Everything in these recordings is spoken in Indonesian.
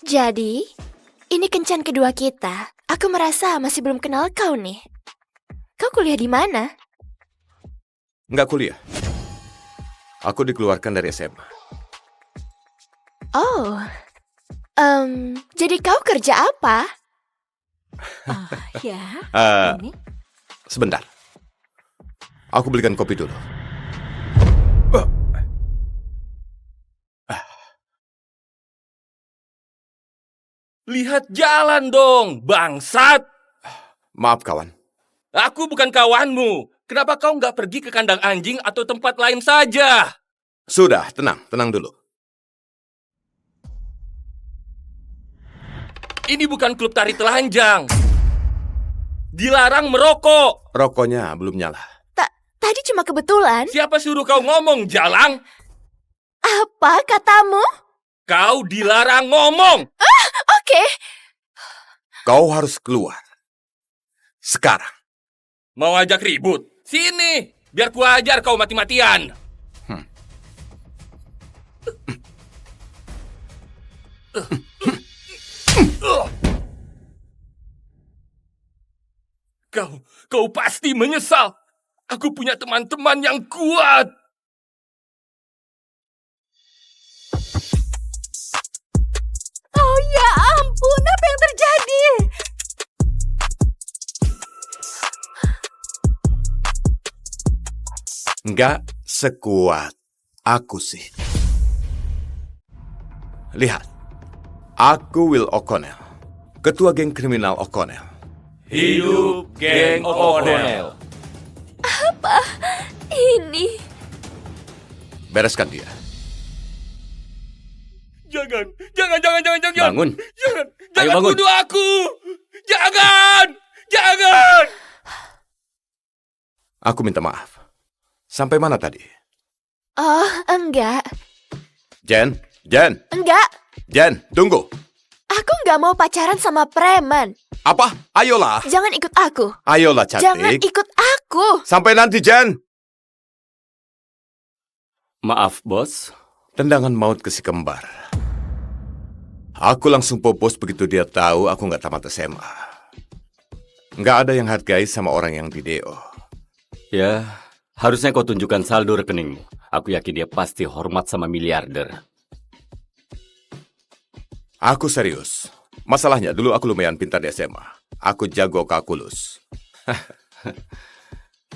Jadi, ini kencan kedua kita. Aku merasa masih belum kenal kau nih. Kau kuliah di mana? Nggak kuliah. Aku dikeluarkan dari SMA. Oh, jadi kau kerja apa? Ya, ini. Sebentar. Aku belikan kopi dulu. Lihat jalan dong, bangsat! Maaf, kawan. Aku bukan kawanmu. Kenapa kau nggak pergi ke kandang anjing atau tempat lain saja? Sudah, tenang dulu. Ini bukan klub tari telanjang. Dilarang merokok. Rokoknya belum nyala. Tadi cuma kebetulan. Siapa suruh kau ngomong, Jalang? Apa katamu? Kau dilarang ngomong. Oke. Kau harus keluar. Sekarang. Mau ajak ribut? Sini, biar ku ajar kau mati-matian. Kau pasti menyesal. Aku punya teman-teman yang kuat. Oh ya ampun, apa yang terjadi? Nggak sekuat aku sih. Lihat. Aku Will O'Connell. Ketua geng kriminal O'Connell. Hidup geng O'Connell. Ini. Bereskan dia. Jangan. Bangun. Jangan bangun. bunuh aku. Jangan. Aku minta maaf. Sampai mana tadi? Oh, enggak. Jen, Enggak. Jen, tunggu. Aku nggak mau pacaran sama preman. Apa? Ayolah. Jangan ikut aku. Ayolah, cantik. Jangan ikut aku. Sampai nanti, Jen. Maaf, bos. Tendangan maut ke si kembar. Aku langsung popos begitu dia tahu aku nggak tamat SMA. Nggak ada yang hargai sama orang yang di DO. Ya, harusnya kau tunjukkan saldo rekeningmu. Aku yakin dia pasti hormat sama miliarder. Aku serius. Masalahnya dulu aku lumayan pintar di SMA. Aku jago kalkulus.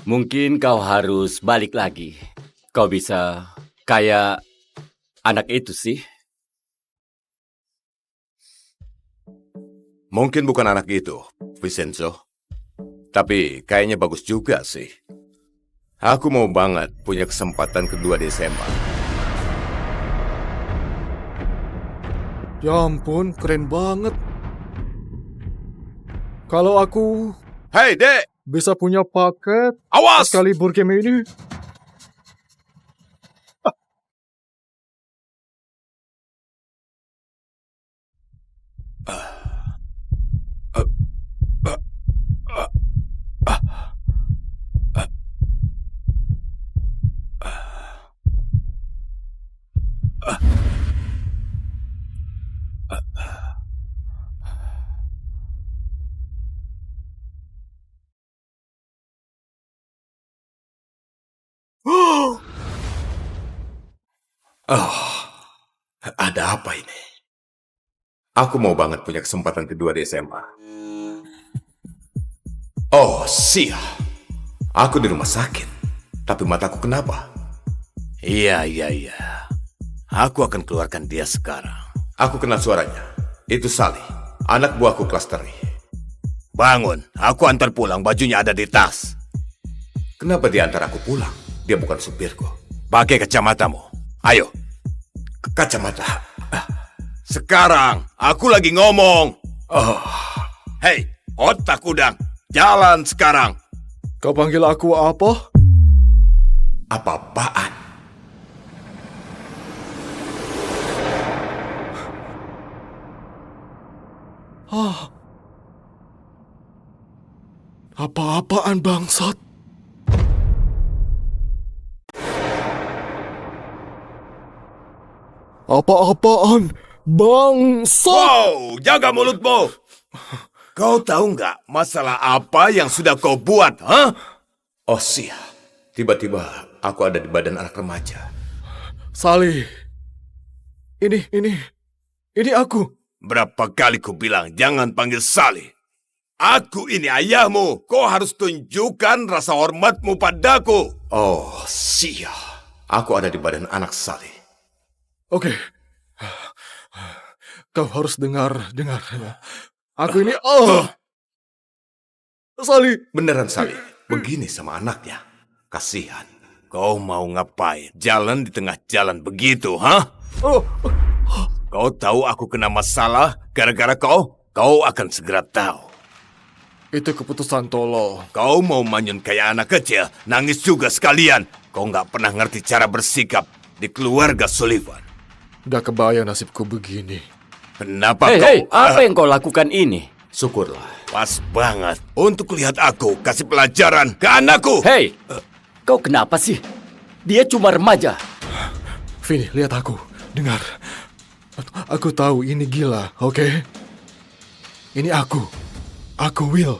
Mungkin kau harus balik lagi. Kau bisa kayak anak itu sih. Mungkin bukan anak itu, Vincenzo. Tapi kayaknya bagus juga sih. Aku mau banget punya kesempatan kedua di SMA. Ya ampun, keren banget. Kalau aku Hei, Dek! bisa punya paket Awas! Excalibur game ini. Ada apa ini? Aku mau banget punya kesempatan kedua di SMA. Oh, sial. Aku di rumah sakit. Tapi mataku kenapa? Iya. Aku akan keluarkan dia sekarang. Aku kenal suaranya. Itu Sally, anak buahku kelas teri. Bangun, aku antar pulang, bajunya ada di tas. Kenapa dia antar aku pulang? Dia bukan supirku. Pakai kacamatamu. Ayo. Kacamata. Sekarang, aku lagi ngomong. Hei, otak udang. Jalan sekarang. Kau panggil aku apa? Apa-apaan? Apa-apaan bangsat? Apa-apaan? Bangsat! Wow, jaga mulutmu. Kau tahu nggak masalah apa yang sudah kau buat, ha? Oh sia, tiba-tiba aku ada di badan anak remaja. Sally. Ini aku. Berapa kali ku bilang jangan panggil Salih. Aku ini ayahmu. Kau harus tunjukkan rasa hormatmu padaku. Oh sia, aku ada di badan anak Salih. Oke. Kau harus dengar. Aku ini... Sally. Beneran Salih, begini sama anaknya. Kasihan. Kau mau ngapain? Jalan di tengah jalan begitu, ha? Kau tahu aku kena masalah gara-gara kau? Kau akan segera tahu. Itu keputusan tolol. Kau mau manyun kayak anak kecil, nangis juga sekalian. Kau nggak pernah ngerti cara bersikap di keluarga Sullivan. Gak kebayang nasibku begini. Kenapa Hei, kau... apa yang kau lakukan ini? Syukurlah. Pas banget untuk lihat aku kasih pelajaran ke anakku. Hei, kau kenapa sih? Dia cuma remaja. Vini, lihat aku. Dengar. Aku tahu ini gila, oke? Ini aku. Aku Will.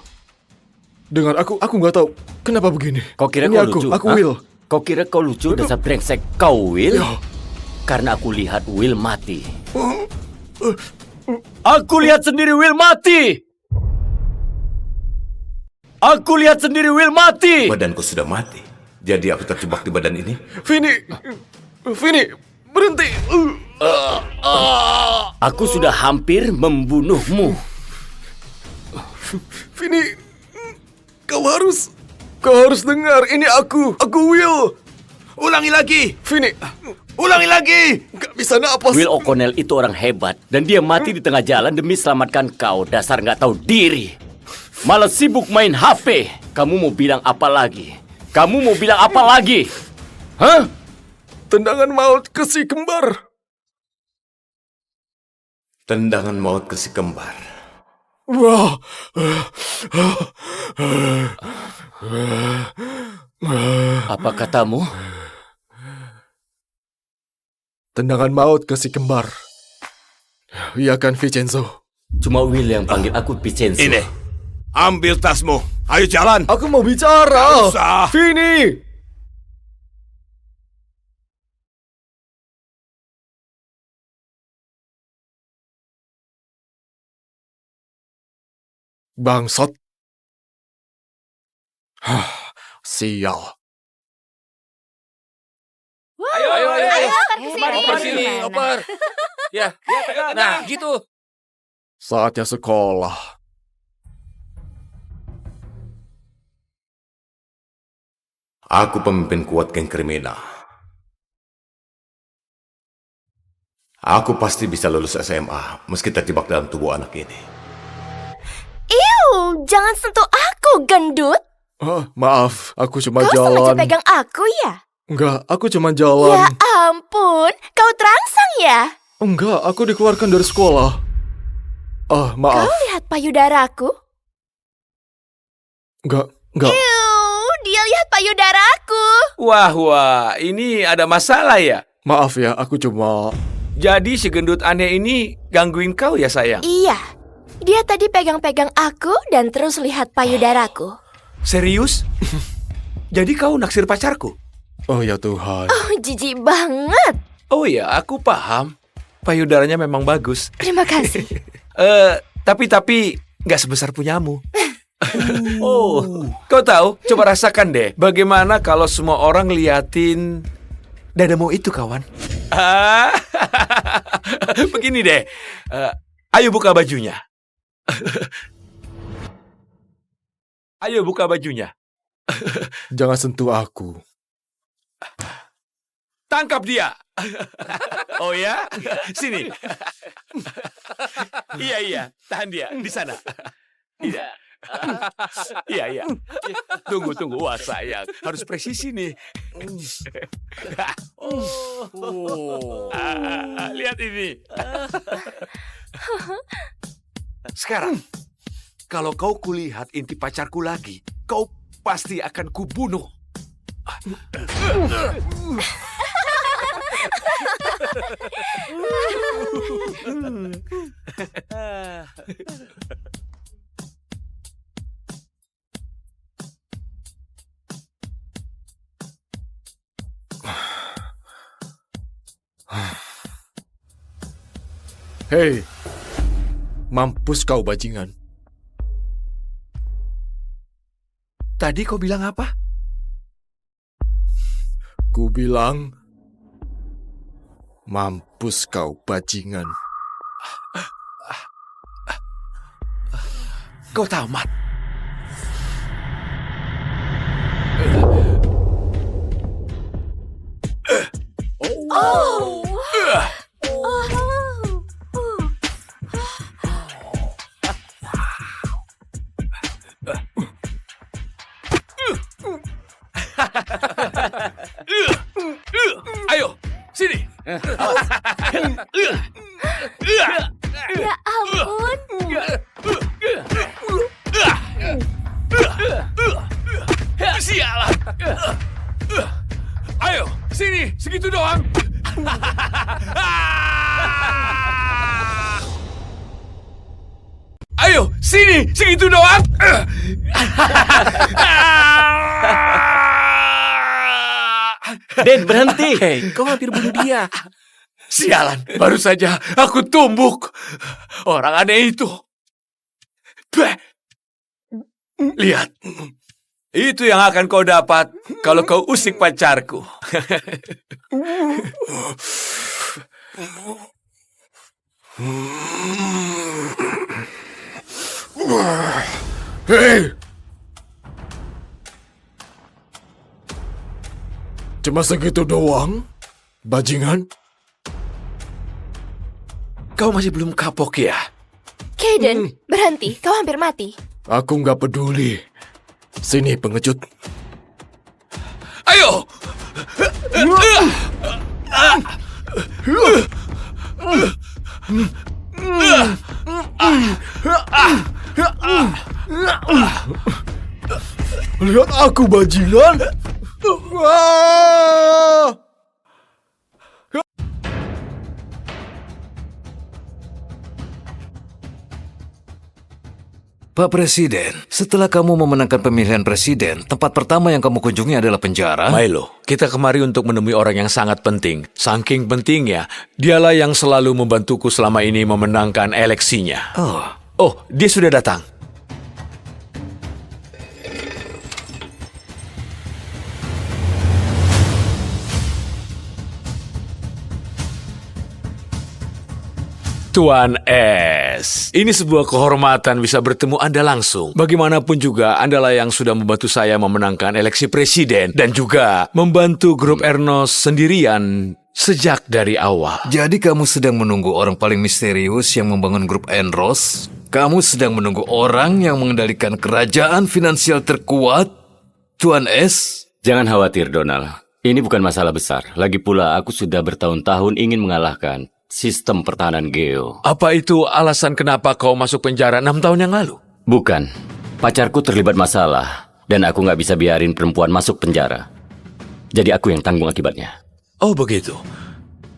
Dengar, aku nggak tahu kenapa begini. Kau kira ini kau aku, lucu? Aku Hah? Will. Kau kira kau lucu dasar brengsek kau, Will? Ya. Karena aku lihat Will mati. Aku lihat sendiri Will mati! Aku lihat sendiri Will mati! Badanku sudah mati. Jadi aku terjebak di badan ini. Vini, berhenti. Aku sudah hampir membunuhmu. Vini, kau harus dengar. Ini aku Will. Ulangi lagi. Vini, Ulangi lagi. nggak bisa napas. Will O'Connell itu orang hebat. Dan dia mati di tengah jalan demi selamatkan kau. Dasar nggak tahu diri. Malah sibuk main HP. Kamu mau bilang apa lagi? Kamu mau bilang apa lagi? Hah? Tendangan maut ke si kembar. Tendangan maut ke si kembar. Wah. Apa katamu? Tendangan maut ke si kembar. Iya kan, Vincenzo? Cuma Will yang panggil aku Vincenzo. Ini. Ambil tasmu. Ayo jalan. Aku mau bicara. Nggak usah. Vini. Bangsat. Sial. Ayo. Kesini. Oper sini, oper. Ya, nah gitu. Saatnya sekolah. Aku pemimpin kuat geng kriminal. Aku pasti bisa lulus SMA meski terjebak dalam tubuh anak ini. Jangan sentuh aku, gendut. Maaf, aku cuma Kau jalan. sengaja pegang aku ya? Enggak, aku cuma Ya jalan. ampun, kau terangsang ya? Enggak, aku dikeluarkan dari sekolah. Maaf. Kau lihat payudaraku? Enggak. Dia lihat payudaraku. Wah, ini ada masalah ya? Maaf ya, aku cuma... Jadi si gendut aneh ini gangguin kau ya sayang? Iya, dia tadi pegang-pegang aku dan terus lihat payudaraku. Serius? Jadi kau naksir pacarku? Oh ya Tuhan. Oh, jijik banget. Oh ya, aku paham. Payudaranya memang bagus. Terima kasih. Tapi nggak sebesar punyamu. Oh, kau tahu? Coba rasakan deh. Bagaimana kalau semua orang liatin dadamu itu, kawan? Begini deh. Ayo buka bajunya. Ayo buka bajunya. Jangan sentuh aku. Tangkap dia. Oh ya? Sini. Iya. Tahan dia. Di sana. Iya. Iya. Tunggu. Wah, sayang. Harus presisi nih. Lihat ini. Sekarang, kalau kau kulihat inti pacarku lagi, kau pasti akan kubunuh. Hei, mampus kau bajingan. Tadi kau bilang apa? Ku bilang, mampus kau bajingan. Kau tamat. Ayo, sini. Ya ampun. Sialan. Ayo, sini. Segitu doang. Ayo, sini. Segitu doang. Den, berhenti. Hei, kau hampir bunuh dia. Sialan, baru saja aku tumbuk. Orang aneh itu. Beh. Lihat. Itu yang akan kau dapat kalau kau usik pacarku. Hei! Cuma segitu doang, bajingan? Kau masih belum kapok ya? Kaden, berhenti. Kau hampir mati. Aku nggak peduli. Sini pengecut. Ayo! Lihat aku bajingan. Wah! Pak Presiden, setelah kamu memenangkan pemilihan presiden, tempat pertama yang kamu kunjungi adalah penjara. Milo, kita kemari untuk menemui orang yang sangat penting. Saking pentingnya, dialah yang selalu membantuku selama ini memenangkan eleksinya. Oh, dia sudah datang. Tuan S, ini sebuah kehormatan bisa bertemu Anda langsung. Bagaimanapun juga, Andalah yang sudah membantu saya memenangkan eleksi presiden dan juga membantu grup Ernos sendirian sejak dari awal. Jadi kamu sedang menunggu orang paling misterius yang membangun grup Enros? Kamu sedang menunggu orang yang mengendalikan kerajaan finansial terkuat? Tuan S? Jangan khawatir, Donald. Ini bukan masalah besar. Lagi pula, aku sudah bertahun-tahun ingin mengalahkan sistem pertahanan Geo. Apa itu alasan kenapa kau masuk penjara 6 tahun yang lalu? Bukan. Pacarku terlibat masalah, dan aku nggak bisa biarin perempuan masuk penjara. Jadi aku yang tanggung akibatnya. Oh begitu.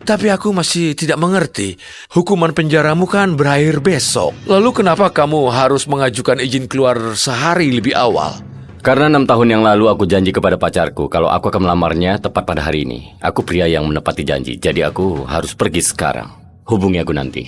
Tapi aku masih tidak mengerti. Hukuman penjaramu kan berakhir besok. Lalu kenapa kamu harus mengajukan izin keluar sehari lebih awal? Karena 6 tahun yang lalu aku janji kepada pacarku kalau aku akan melamarnya tepat pada hari ini. Aku pria yang menepati janji, jadi aku harus pergi sekarang. Hubungi aku nanti.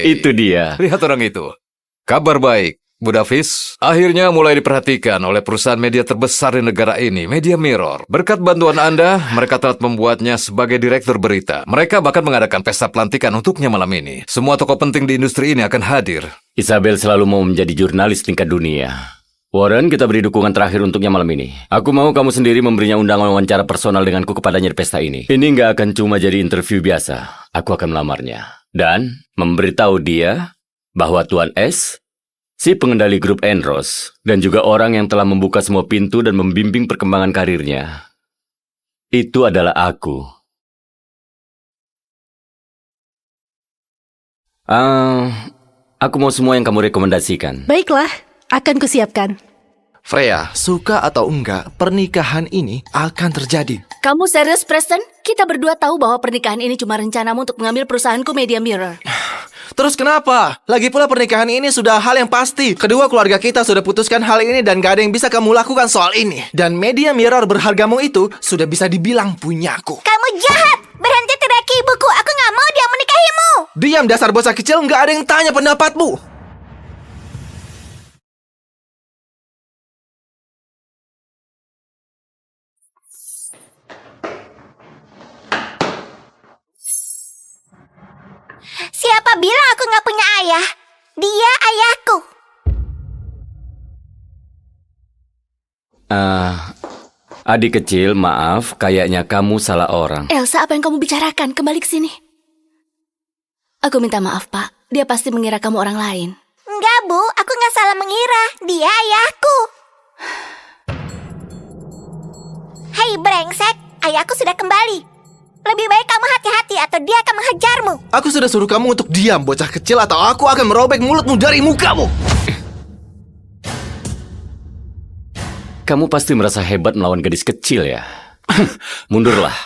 Itu dia. Lihat orang itu. Kabar baik, Bu Davis. Akhirnya mulai diperhatikan oleh perusahaan media terbesar di negara ini, Media Mirror. Berkat bantuan Anda, mereka telah membuatnya sebagai direktur berita. Mereka bahkan mengadakan pesta pelantikan untuknya malam ini. Semua tokoh penting di industri ini akan hadir. Isabel selalu mau menjadi jurnalis tingkat dunia. Warren, kita beri dukungan terakhir untuknya malam ini. Aku mau kamu sendiri memberinya undangan wawancara personal denganku kepadanya di pesta ini. Ini nggak akan cuma jadi interview biasa. Aku akan melamarnya. Dan memberitahu dia bahwa Tuan S, si pengendali grup Enros, dan juga orang yang telah membuka semua pintu dan membimbing perkembangan karirnya, itu adalah aku. Aku mau semua yang kamu rekomendasikan. Baiklah, akan kusiapkan. Freya, suka atau enggak, pernikahan ini akan terjadi. Kamu serius, Preston? Kita berdua tahu bahwa pernikahan ini cuma rencanamu untuk mengambil perusahaanku Media Mirror. Terus kenapa? Lagi pula pernikahan ini sudah hal yang pasti. Kedua keluarga kita sudah putuskan hal ini dan gak ada yang bisa kamu lakukan soal ini. Dan Media Mirror berhargamu itu sudah bisa dibilang punyaku. Kamu jahat! Berhenti teriaki ibuku, aku nggak mau dia menikahimu! Diam dasar bocah kecil, nggak ada yang tanya pendapatmu. Siapa bilang aku nggak punya ayah? Dia ayahku. Adik kecil, maaf, kayaknya kamu salah orang. Elsa, apa yang kamu bicarakan? Kembali ke sini. Aku minta maaf, Pak. Dia pasti mengira kamu orang lain. Enggak, Bu. Aku nggak salah mengira. Dia ayahku. Hei, brengsek. Ayahku sudah kembali. Lebih baik kamu hati-hati atau dia akan menghajarmu. Aku sudah suruh kamu untuk diam, bocah kecil, atau aku akan merobek mulutmu dari mukamu. Kamu pasti merasa hebat melawan gadis kecil ya? Mundurlah.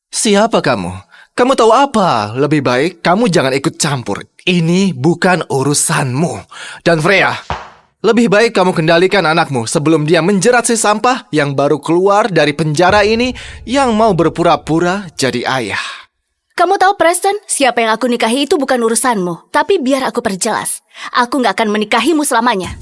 Siapa kamu? Kamu tahu apa? Lebih baik kamu jangan ikut campur. Ini bukan urusanmu. Dan Freya, lebih baik kamu kendalikan anakmu sebelum dia menjerat si sampah yang baru keluar dari penjara ini yang mau berpura-pura jadi ayah. Kamu tahu, Preston, siapa yang aku nikahi itu bukan urusanmu. Tapi biar aku perjelas. Aku nggak akan menikahimu selamanya.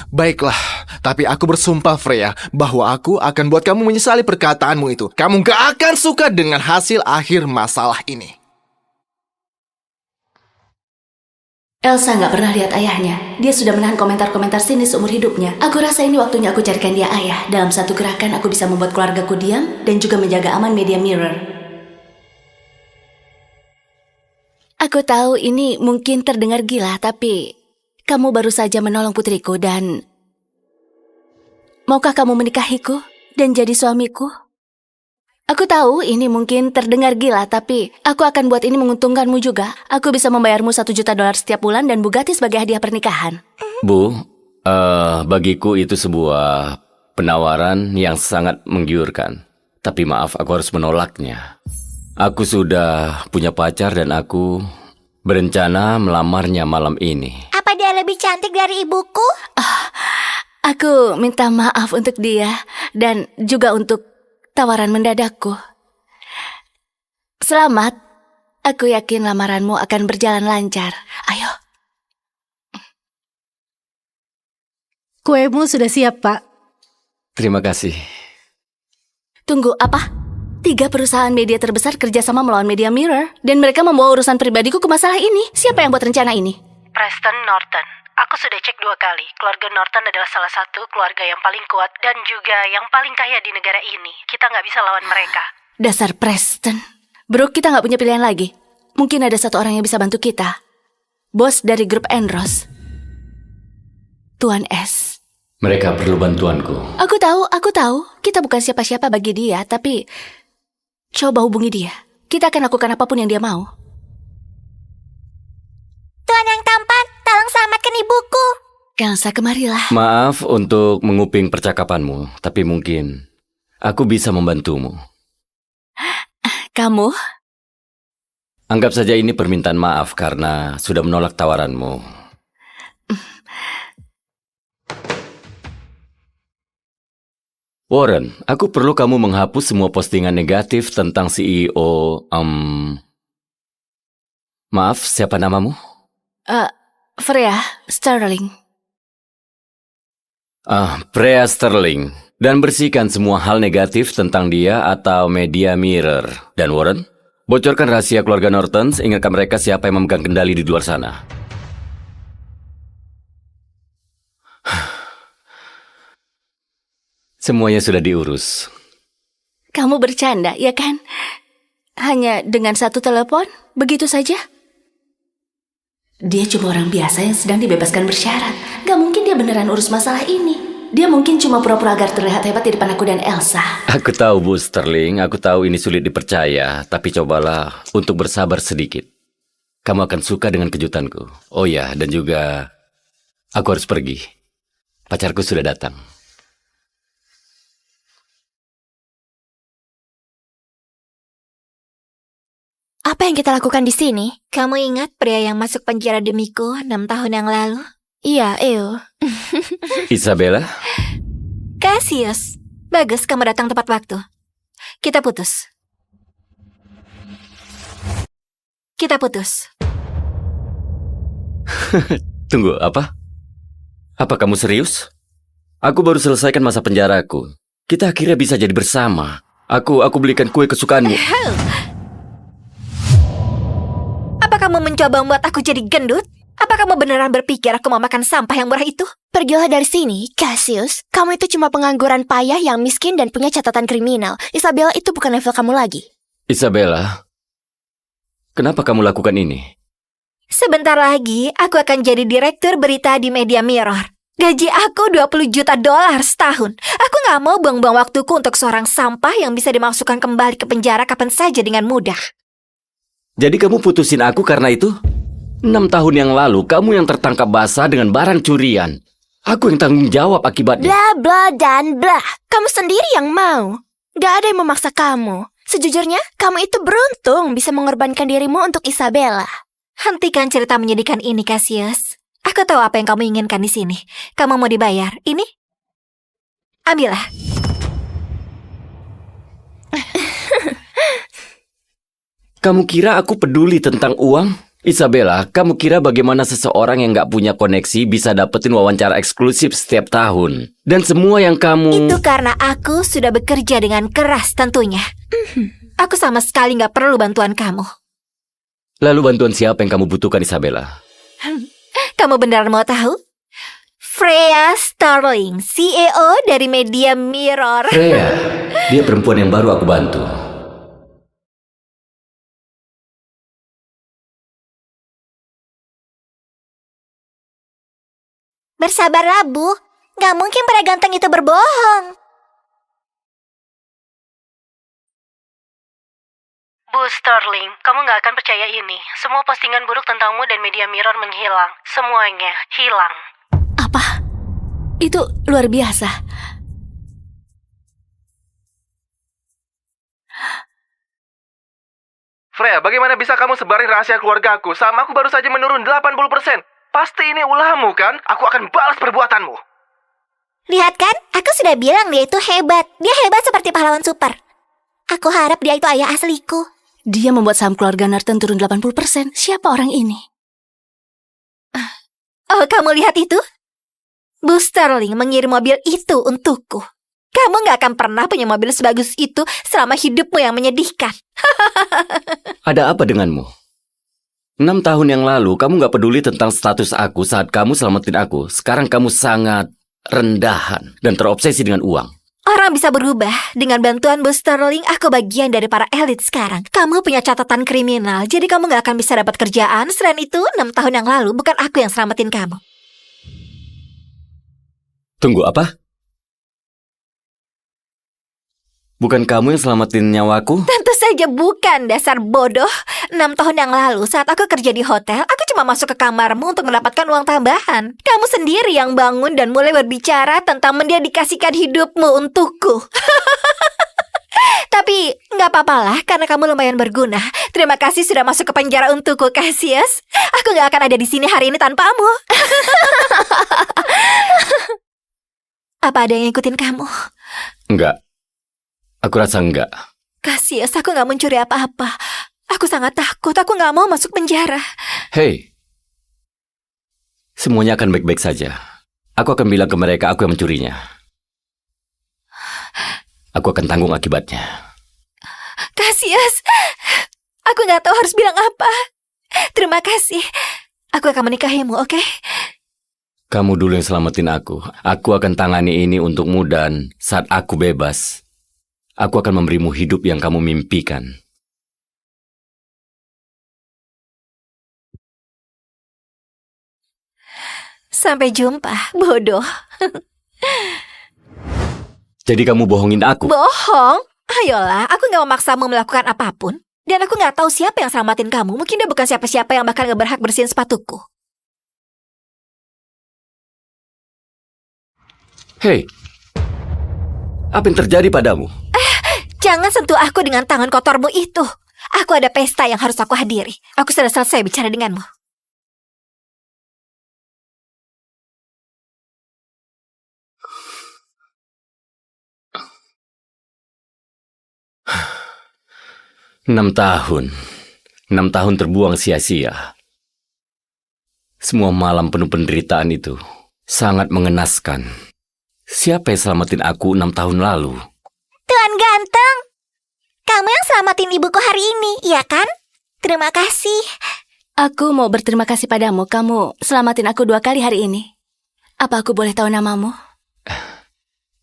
Baiklah, tapi aku bersumpah Freya bahwa aku akan buat kamu menyesali perkataanmu itu. Kamu gak akan suka dengan hasil akhir masalah ini. Elsa nggak pernah lihat ayahnya. Dia sudah menahan komentar-komentar sinis seumur hidupnya. Aku rasa ini waktunya aku carikan dia ayah. Dalam satu gerakan aku bisa membuat keluargaku diam dan juga menjaga aman Media Mirror. Aku tahu ini mungkin terdengar gila, tapi kamu baru saja menolong putriku dan... Maukah kamu menikahiku dan jadi suamiku? Aku tahu ini mungkin terdengar gila, tapi aku akan buat ini menguntungkanmu juga. Aku bisa membayarmu $1 juta setiap bulan dan Bugatti sebagai hadiah pernikahan. Bu, bagiku itu sebuah penawaran yang sangat menggiurkan. Tapi maaf, aku harus menolaknya. Aku sudah punya pacar dan aku berencana melamarnya malam ini. Apa dia lebih cantik dari ibuku? Aku minta maaf untuk dia dan juga untuk tawaran mendadakku. Selamat. Aku yakin lamaranmu akan berjalan lancar. Ayo. Kuemu sudah siap, Pak. Terima kasih. Tunggu, apa? 3 perusahaan media terbesar kerjasama melawan Media Mirror dan mereka membawa urusan pribadiku ke masalah ini. Siapa yang buat rencana ini? Preston Norton. Aku sudah cek 2 kali. Keluarga Norton adalah salah satu keluarga yang paling kuat dan juga yang paling kaya di negara ini. Kita nggak bisa lawan mereka. Dasar Preston. Bro, kita nggak punya pilihan lagi. Mungkin ada satu orang yang bisa bantu kita. Bos dari grup Enros. Tuan S. Mereka perlu bantuanku. Aku tahu. Kita bukan siapa-siapa bagi dia, tapi... Coba hubungi dia. Kita akan lakukan apapun yang dia mau. Tuan yang tampan, tolong selamatkan ibuku. Elsa, kemarilah. Maaf untuk menguping percakapanmu, tapi mungkin aku bisa membantumu. Kamu? Anggap saja ini permintaan maaf karena sudah menolak tawaranmu. Warren, aku perlu kamu menghapus semua postingan negatif tentang CEO... Maaf, siapa namamu? Freya Sterling. Freya Sterling. Dan bersihkan semua hal negatif tentang dia atau Media Mirror. Dan Warren, bocorkan rahasia keluarga Norton, ingatkan mereka siapa yang memegang kendali di luar sana. Semuanya sudah diurus. Kamu bercanda, ya kan? Hanya dengan 1 telepon? Begitu saja? Dia cuma orang biasa yang sedang dibebaskan bersyarat. Gak mungkin dia beneran urus masalah ini. Dia mungkin cuma pura-pura agar terlihat hebat di depan aku dan Elsa. Aku tahu, Bu Sterling. Aku tahu ini sulit dipercaya. Tapi cobalah untuk bersabar sedikit. Kamu akan suka dengan kejutanku. Oh ya, dan juga aku harus pergi. Pacarku sudah datang. Apa yang kita lakukan di sini? Kamu ingat pria yang masuk penjara demiku 6 tahun yang lalu? Iya, Eo. Isabella? Cassius, bagus kamu datang tepat waktu. Kita putus. Kita putus. Tunggu, apa? Apa kamu serius? Aku baru selesaikan masa penjaraku. Kita akhirnya bisa jadi bersama. Aku belikan kue kesukaanmu. Apa kamu mencoba membuat aku jadi gendut? Apa kamu beneran berpikir aku mau makan sampah yang murah itu? Pergilah dari sini, Cassius. Kamu itu cuma pengangguran payah yang miskin dan punya catatan kriminal. Isabella itu bukan level kamu lagi. Isabella, kenapa kamu lakukan ini? Sebentar lagi, aku akan jadi direktur berita di Media Mirror. Gaji aku $20 juta setahun. Aku gak mau buang-buang waktuku untuk seorang sampah yang bisa dimasukkan kembali ke penjara kapan saja dengan mudah. Jadi kamu putusin aku karena itu? 6 tahun yang lalu, kamu yang tertangkap basah dengan barang curian. Aku yang tanggung jawab akibatnya. Bla bla dan bla. Kamu sendiri yang mau. Gak ada yang memaksa kamu. Sejujurnya, kamu itu beruntung bisa mengorbankan dirimu untuk Isabella. Hentikan cerita menyedihkan ini, Cassius. Aku tahu apa yang kamu inginkan di sini. Kamu mau dibayar. Ini? Ambillah. Kamu kira aku peduli tentang uang? Isabella, kamu kira bagaimana seseorang yang gak punya koneksi bisa dapetin wawancara eksklusif setiap tahun? Dan semua yang kamu... Itu karena aku sudah bekerja dengan keras tentunya. Aku sama sekali gak perlu bantuan kamu. Lalu bantuan siapa yang kamu butuhkan, Isabella? Kamu beneran mau tahu? Freya Starling, CEO dari Media Mirror. Freya, dia perempuan yang baru aku bantu. Bersabarlah, Bu. Gak mungkin pria ganteng itu berbohong. Bu Sterling, kamu gak akan percaya ini. Semua postingan buruk tentangmu dan Media Mirror menghilang. Semuanya hilang. Apa? Itu luar biasa. Freya, bagaimana bisa kamu sebarin rahasia keluarga aku? Sama aku baru saja menurun 80%. Pasti ini ulahmu kan? Aku akan balas perbuatanmu. Lihat kan? Aku sudah bilang dia itu hebat. Dia hebat seperti pahlawan super. Aku harap dia itu ayah asliku. Dia membuat saham keluarga Norton turun 80%. Siapa orang ini? Oh, kamu lihat itu? Bu Sterling mengirim mobil itu untukku. Kamu gak akan pernah punya mobil sebagus itu selama hidupmu yang menyedihkan. Ada apa denganmu? 6 tahun yang lalu, kamu gak peduli tentang status aku saat kamu selamatin aku. Sekarang kamu sangat rendahan dan terobsesi dengan uang. Orang bisa berubah. Dengan bantuan Bu Sterling, aku bagian dari para elit sekarang. Kamu punya catatan kriminal, jadi kamu gak akan bisa dapat kerjaan. Selain itu, 6 tahun yang lalu, bukan aku yang selamatin kamu. Tunggu, apa? Bukan kamu yang selamatin nyawaku? Tentu saja bukan, dasar bodoh. 6 tahun yang lalu, saat aku kerja di hotel, aku cuma masuk ke kamarmu untuk mendapatkan uang tambahan. Kamu sendiri yang bangun dan mulai berbicara tentang mendedikasikan hidupmu untukku. Tapi, nggak apa-apalah, karena kamu lumayan berguna. Terima kasih sudah masuk ke penjara untukku, Cassius. Aku nggak akan ada di sini hari ini tanpamu. Apa ada yang ngikutin kamu? Enggak. Aku rasa enggak. Cassius, aku nggak mencuri apa-apa. Aku sangat takut, aku nggak mau masuk penjara. Hei, semuanya akan baik-baik saja. Aku akan bilang ke mereka aku yang mencurinya. Aku akan tanggung akibatnya. Cassius, aku nggak tahu harus bilang apa. Terima kasih. Aku akan menikahimu, oke? Kamu dulu yang selamatin aku. Aku akan tangani ini untukmu dan saat aku bebas, aku akan memberimu hidup yang kamu mimpikan. Sampai jumpa, bodoh. Jadi kamu bohongin aku? Bohong? Ayolah, aku gak memaksamu melakukan apapun. Dan aku gak tahu siapa yang selamatin kamu. Mungkin dia bukan siapa-siapa yang bakal gak berhak bersihin sepatuku. Hei, apa yang terjadi padamu? Jangan sentuh aku dengan tangan kotormu itu. Aku ada pesta yang harus aku hadiri. Aku sudah selesai bicara denganmu. Enam tahun terbuang sia-sia. Semua malam penuh penderitaan itu sangat mengenaskan. Siapa yang selamatin aku 6 tahun lalu? Tuan ganteng, kamu yang selamatin ibuku hari ini, iya kan? Terima kasih. Aku mau berterima kasih padamu. Kamu selamatin aku 2 kali hari ini. Apa aku boleh tahu namamu?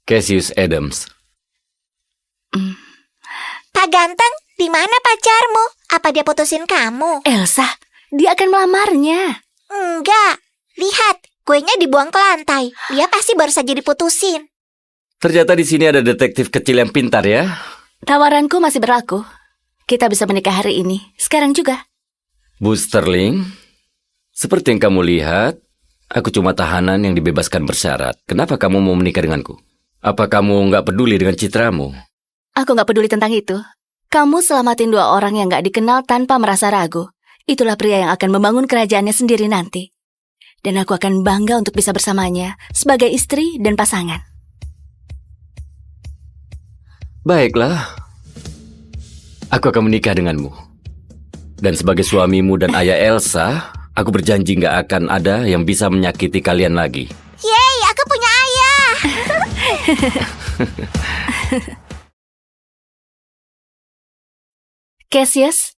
Cassius Adams. Pak ganteng, di mana pacarmu? Apa dia putusin kamu? Elsa, dia akan melamarnya. Enggak. Lihat, kuenya dibuang ke lantai. Dia pasti baru saja diputusin. Ternyata di sini ada detektif kecil yang pintar ya. Tawaranku masih berlaku. Kita bisa menikah hari ini, sekarang juga. Bu Sterling, seperti yang kamu lihat, aku cuma tahanan yang dibebaskan bersyarat. Kenapa kamu mau menikah denganku? Apa kamu nggak peduli dengan citramu? Aku nggak peduli tentang itu. Kamu selamatin 2 orang yang nggak dikenal tanpa merasa ragu. Itulah pria yang akan membangun kerajaannya sendiri nanti. Dan aku akan bangga untuk bisa bersamanya sebagai istri dan pasangan. Baiklah, aku akan menikah denganmu. Dan sebagai suamimu dan ayah Elsa, aku berjanji nggak akan ada yang bisa menyakiti kalian lagi. Yeay, aku punya ayah. Cassius,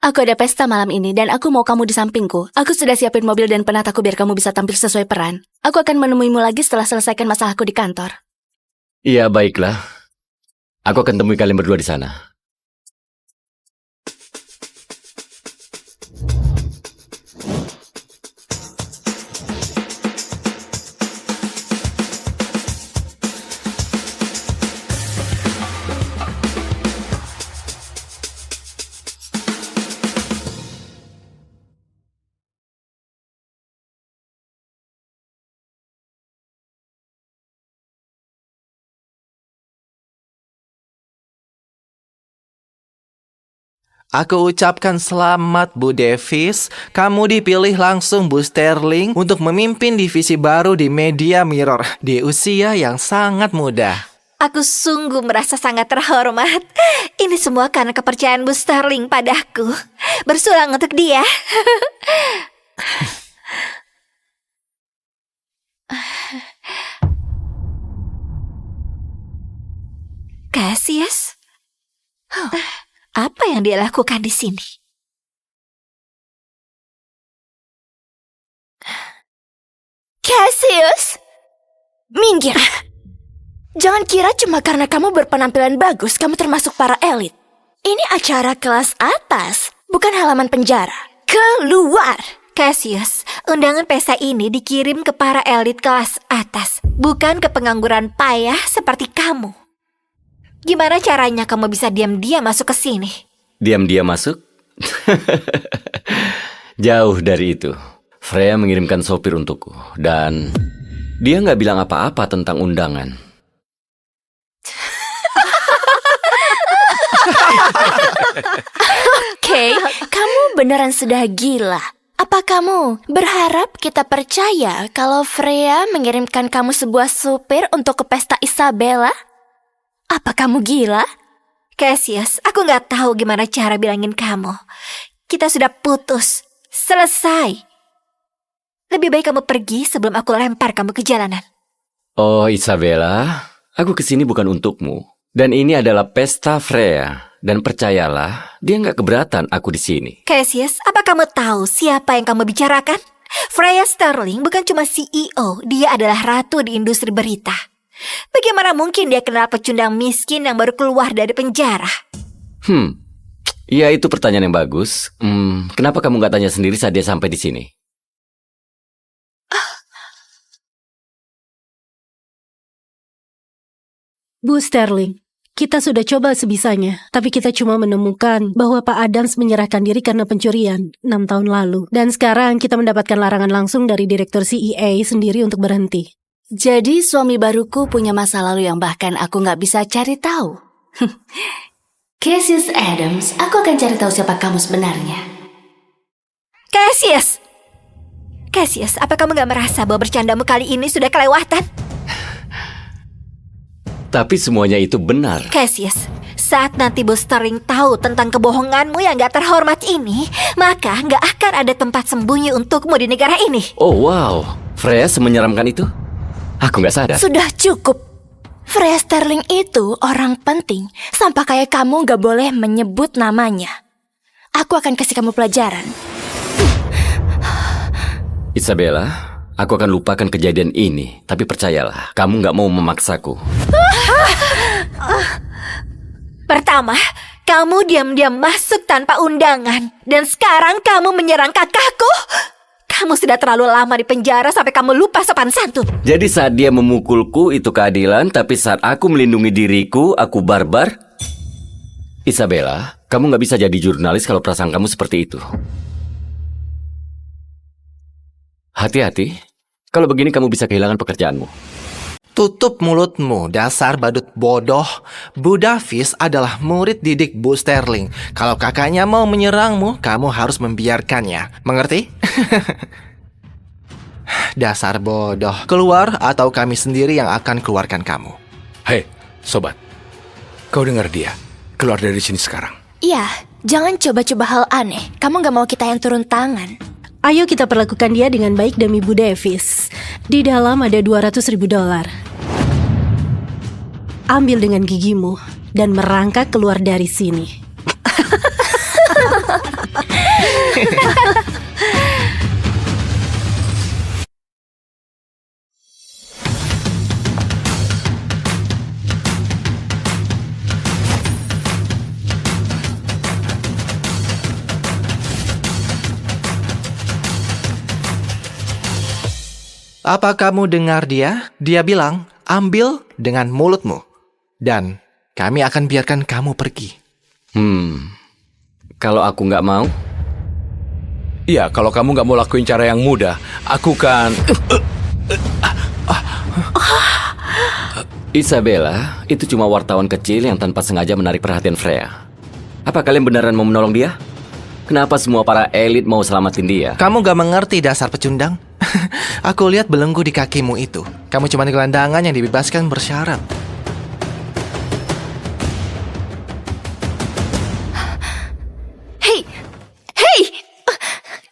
aku ada pesta malam ini dan aku mau kamu di sampingku. Aku sudah siapin mobil dan penataku biar kamu bisa tampil sesuai peran. Aku akan menemuimu lagi setelah selesaikan masalahku di kantor. Iya, baiklah. Aku akan temui kalian berdua di sana. Aku ucapkan selamat Bu Davis, kamu dipilih langsung Bu Sterling untuk memimpin divisi baru di Media Mirror di usia yang sangat muda. Aku sungguh merasa sangat terhormat. Ini semua karena kepercayaan Bu Sterling padaku. Bersulang untuk dia. Cassius? Apa yang dia lakukan di sini? Cassius, minggir. Jangan kira cuma karena kamu berpenampilan bagus, kamu termasuk para elit. Ini acara kelas atas, bukan halaman penjara. Keluar! Cassius, undangan pesta ini dikirim ke para elit kelas atas, bukan ke pengangguran payah seperti kamu. Gimana caranya kamu bisa diam-diam masuk ke sini? Diam-diam masuk? Jauh dari itu. Freya mengirimkan sopir untukku. Dan dia nggak bilang apa-apa tentang undangan. Oke, kamu beneran sudah gila. Apa kamu berharap kita percaya kalau Freya mengirimkan kamu sebuah supir untuk ke pesta Isabella? Apa kamu gila? Cassius, aku nggak tahu gimana cara bilangin kamu. Kita sudah putus. Selesai. Lebih baik kamu pergi sebelum aku lempar kamu ke jalanan. Oh, Isabella, aku kesini bukan untukmu. Dan ini adalah pesta Freya. Dan percayalah, dia nggak keberatan aku di sini. Cassius, apa kamu tahu siapa yang kamu bicarakan? Freya Sterling bukan cuma CEO, dia adalah ratu di industri berita. Bagaimana mungkin dia kenal pecundang miskin yang baru keluar dari penjara? Ya itu pertanyaan yang bagus. Kenapa kamu nggak tanya sendiri saat dia sampai di sini? Bu Sterling, kita sudah coba sebisanya, tapi kita cuma menemukan bahwa Pak Adams menyerahkan diri karena pencurian 6 tahun lalu. Dan sekarang kita mendapatkan larangan langsung dari Direktur CIA sendiri untuk berhenti. Jadi suami baruku punya masa lalu yang bahkan aku nggak bisa cari tahu. Cassius Adams, aku akan cari tahu siapa kamu sebenarnya. Cassius! Cassius, apa kamu gak merasa bahwa bercandamu kali ini sudah kelewatan? Tapi semuanya itu benar. Cassius, saat nanti Bos Sterling tahu tentang kebohonganmu yang gak terhormat ini, maka gak akan ada tempat sembunyi untukmu di negara ini. Oh wow, Freya semenyeramkan itu? Aku gak sadar. Sudah cukup. Freya Sterling itu orang penting. Sampai kayak kamu gak boleh menyebut namanya. Aku akan kasih kamu pelajaran. Isabella, aku akan lupakan kejadian ini. Tapi percayalah, kamu gak mau memaksaku. Pertama, kamu diam-diam masuk tanpa undangan. Dan sekarang kamu menyerang kakakku. Kamu sudah terlalu lama di penjara sampai kamu lupa sopan santun. Jadi saat dia memukulku itu keadilan, tapi saat aku melindungi diriku, aku barbar? Isabella, kamu gak bisa jadi jurnalis kalau perasaan kamu seperti itu. Hati-hati, kalau begini kamu bisa kehilangan pekerjaanmu. Tutup mulutmu, dasar badut bodoh. Bu Davis adalah murid didik Bu Sterling. Kalau kakaknya mau menyerangmu, kamu harus membiarkannya. Mengerti? Dasar bodoh. Keluar atau kami sendiri yang akan keluarkan kamu. Hei, sobat. Kau dengar dia. Keluar dari sini sekarang. Iya, jangan coba-coba hal aneh. Kamu gak mau kita yang turun tangan. Ayo kita perlakukan dia dengan baik demi Bu Davis. Di dalam ada $200.000. Ambil dengan gigimu dan merangkak keluar dari sini. Apa kamu dengar dia? Dia bilang, ambil dengan mulutmu. Dan kami akan biarkan kamu pergi. Kalau aku nggak mau? Iya, kalau kamu nggak mau lakuin cara yang mudah, aku kan... Isabella, itu cuma wartawan kecil yang tanpa sengaja menarik perhatian Freya. Apa kalian beneran mau menolong dia? Kenapa semua para elit mau selamatin dia? Kamu gak mengerti dasar pecundang? Aku lihat belenggu di kakimu itu. Kamu cuma gelandangan yang dibebaskan bersyarat. Hei,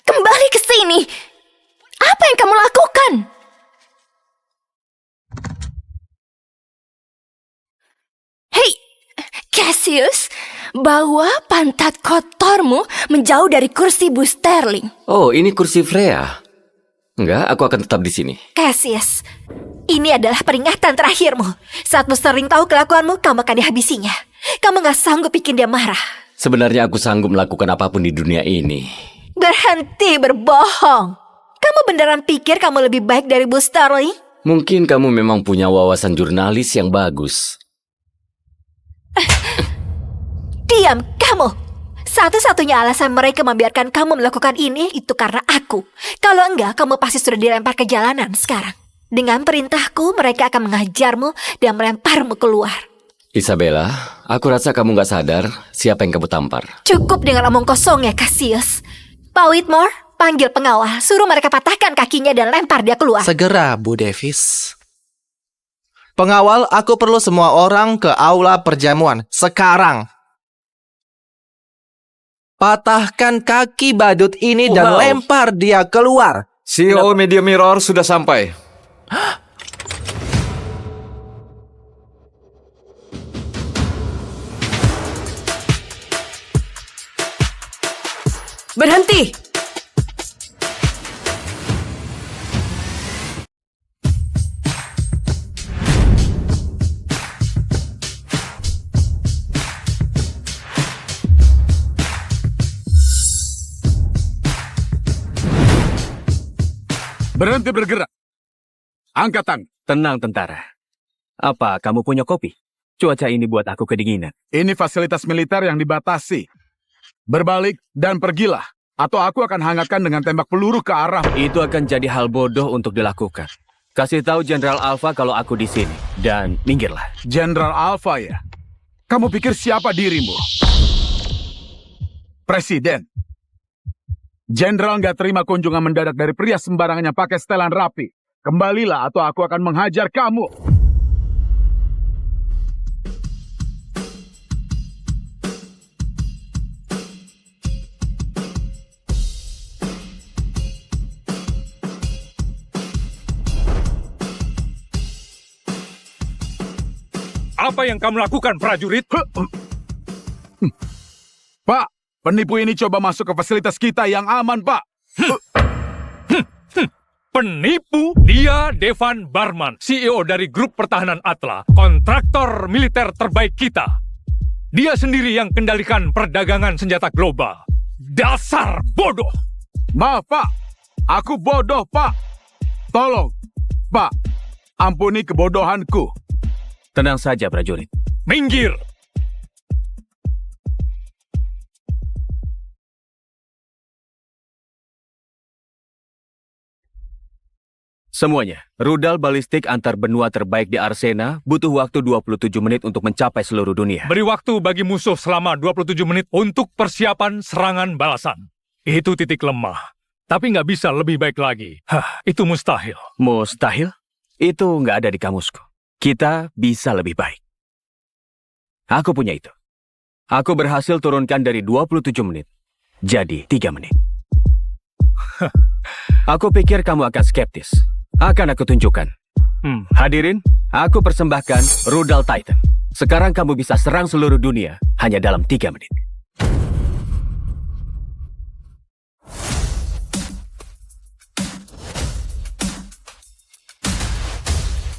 kembali ke sini. Apa yang kamu lakukan? Hei, Cassius, bawa pantat kotormu menjauh dari kursi Bu Sterling. Oh, ini kursi Freya. Enggak, aku akan tetap di sini. Cassius, ini adalah peringatan terakhirmu. Saat Bos Sterling tahu kelakuanmu, kamu akan dihabisinya. Kamu gak sanggup bikin dia marah. Sebenarnya aku sanggup melakukan apapun di dunia ini. Berhenti berbohong. Kamu beneran pikir kamu lebih baik dari Bos Sterling? Mungkin kamu memang punya wawasan jurnalis yang bagus. Diam, kamu! Satu-satunya alasan mereka membiarkan kamu melakukan ini itu karena aku. Kalau enggak, kamu pasti sudah dilempar ke jalanan sekarang. Dengan perintahku, mereka akan mengajarmu dan melemparmu keluar. Isabella, aku rasa kamu gak sadar siapa yang kamu tampar. Cukup dengan omong kosong ya, Cassius. Pak Whitmore, panggil pengawal. Suruh mereka patahkan kakinya dan lempar dia keluar. Segera, Bu Davis. Pengawal, aku perlu semua orang ke aula perjamuan. Sekarang. Patahkan kaki badut ini dan lempar dia keluar. CEO Media Mirror sudah sampai. Berhenti! Berhenti bergerak. Angkat tangan. Tenang, tentara. Apa kamu punya kopi? Cuaca ini buat aku kedinginan. Ini fasilitas militer yang dibatasi. Berbalik dan pergilah, atau aku akan hangatkan dengan tembak peluru ke arah. Itu akan jadi hal bodoh untuk dilakukan. Kasih tahu Jenderal Alpha kalau aku di sini. Dan minggirlah. Jenderal Alpha ya? Kamu pikir siapa dirimu? Presiden. Jenderal nggak terima kunjungan mendadak dari pria sembarangan yang pakai setelan rapi. Kembalilah atau aku akan menghajar kamu. Apa yang kamu lakukan, prajurit? Pak, penipu ini coba masuk ke fasilitas kita yang aman, Pak. Penipu? Dia Devan Barman, CEO dari grup pertahanan Atla, kontraktor militer terbaik kita. Dia sendiri yang kendalikan perdagangan senjata global. Dasar bodoh! Maaf, Pak. Aku bodoh, Pak. Tolong, Pak. Ampuni kebodohanku. Tenang saja, prajurit. Minggir! Semuanya, rudal balistik antar benua terbaik di Arsena butuh waktu 27 menit untuk mencapai seluruh dunia. Beri waktu bagi musuh selama 27 menit untuk persiapan serangan balasan. Itu titik lemah. Tapi nggak bisa lebih baik lagi. Itu mustahil. Mustahil? Itu nggak ada di kamusku. Kita bisa lebih baik. Aku punya itu. Aku berhasil turunkan dari 27 menit jadi 3 menit. Aku pikir kamu akan skeptis. Akan aku tunjukkan. Hadirin, aku persembahkan rudal Titan. Sekarang kamu bisa serang seluruh dunia hanya dalam 3 menit.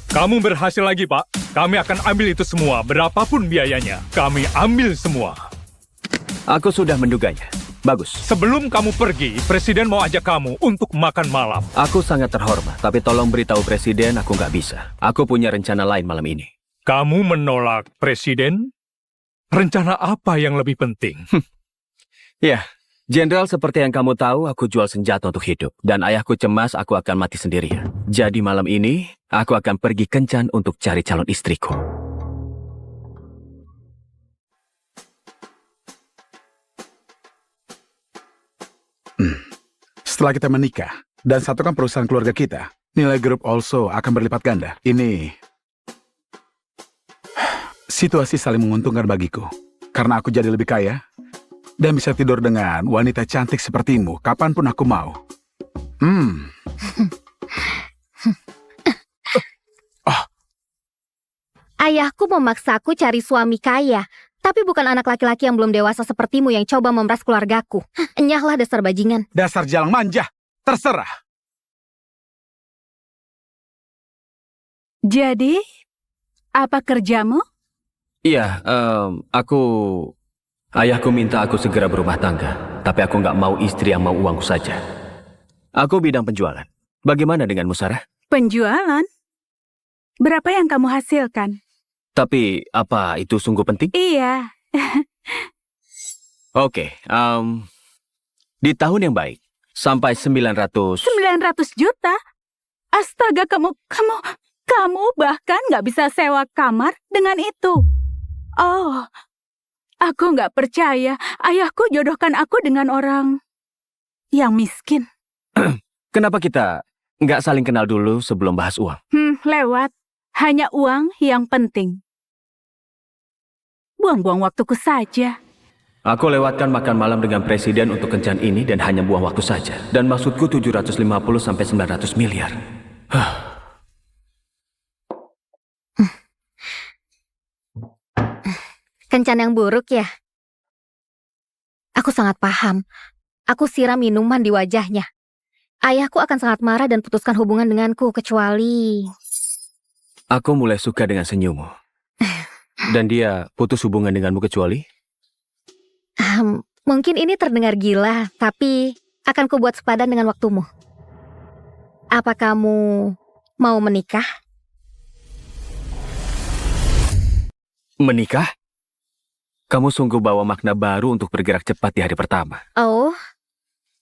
Kamu berhasil lagi, Pak. Kami akan ambil itu semua, berapapun biayanya. Kami ambil semua. Aku sudah menduganya. Bagus. Sebelum kamu pergi, Presiden mau ajak kamu untuk makan malam. Aku sangat terhormat, tapi tolong beritahu Presiden aku nggak bisa. Aku punya rencana lain malam ini. Kamu menolak Presiden? Rencana apa yang lebih penting? Ya, Jenderal, seperti yang kamu tahu, aku jual senjata untuk hidup. Dan ayahku cemas aku akan mati sendirian. Jadi malam ini, aku akan pergi kencan untuk cari calon istriku. Setelah kita menikah dan satukan perusahaan keluarga kita, nilai grup also akan berlipat ganda. Ini situasi saling menguntungkan bagiku. Karena aku jadi lebih kaya dan bisa tidur dengan wanita cantik sepertimu kapanpun aku mau. Ayahku memaksaku cari suami kaya, tapi bukan anak laki-laki yang belum dewasa sepertimu yang coba memeras keluargaku. Enyahlah dasar bajingan. Dasar jalang manja, terserah. Jadi, apa kerjamu? Iya, ayahku minta aku segera berumah tangga, tapi aku nggak mau istri yang mau uangku saja. Aku bidang penjualan. Bagaimana denganmu, Sarah? Penjualan? Berapa yang kamu hasilkan? Tapi, apa itu sungguh penting? Iya. Oke, di tahun yang baik, sampai 900 juta? Astaga, kamu bahkan nggak bisa sewa kamar dengan itu. Oh, aku nggak percaya. Ayahku jodohkan aku dengan orang yang miskin. Kenapa kita nggak saling kenal dulu sebelum bahas uang? Lewat. Hanya uang yang penting. Buang-buang waktuku saja. Aku lewatkan makan malam dengan presiden untuk kencan ini dan hanya buang waktu saja. Dan maksudku 750 sampai 900 miliar. Kencan yang buruk ya? Aku sangat paham. Aku siram minuman di wajahnya. Ayahku akan sangat marah dan putuskan hubungan denganku kecuali... Aku mulai suka dengan senyummu. Dan dia putus hubungan denganmu kecuali? Mungkin ini terdengar gila, tapi akan kubuat sepadan dengan waktumu. Apa kamu mau menikah? Menikah? Kamu sungguh bawa makna baru untuk bergerak cepat di hari pertama. Oh,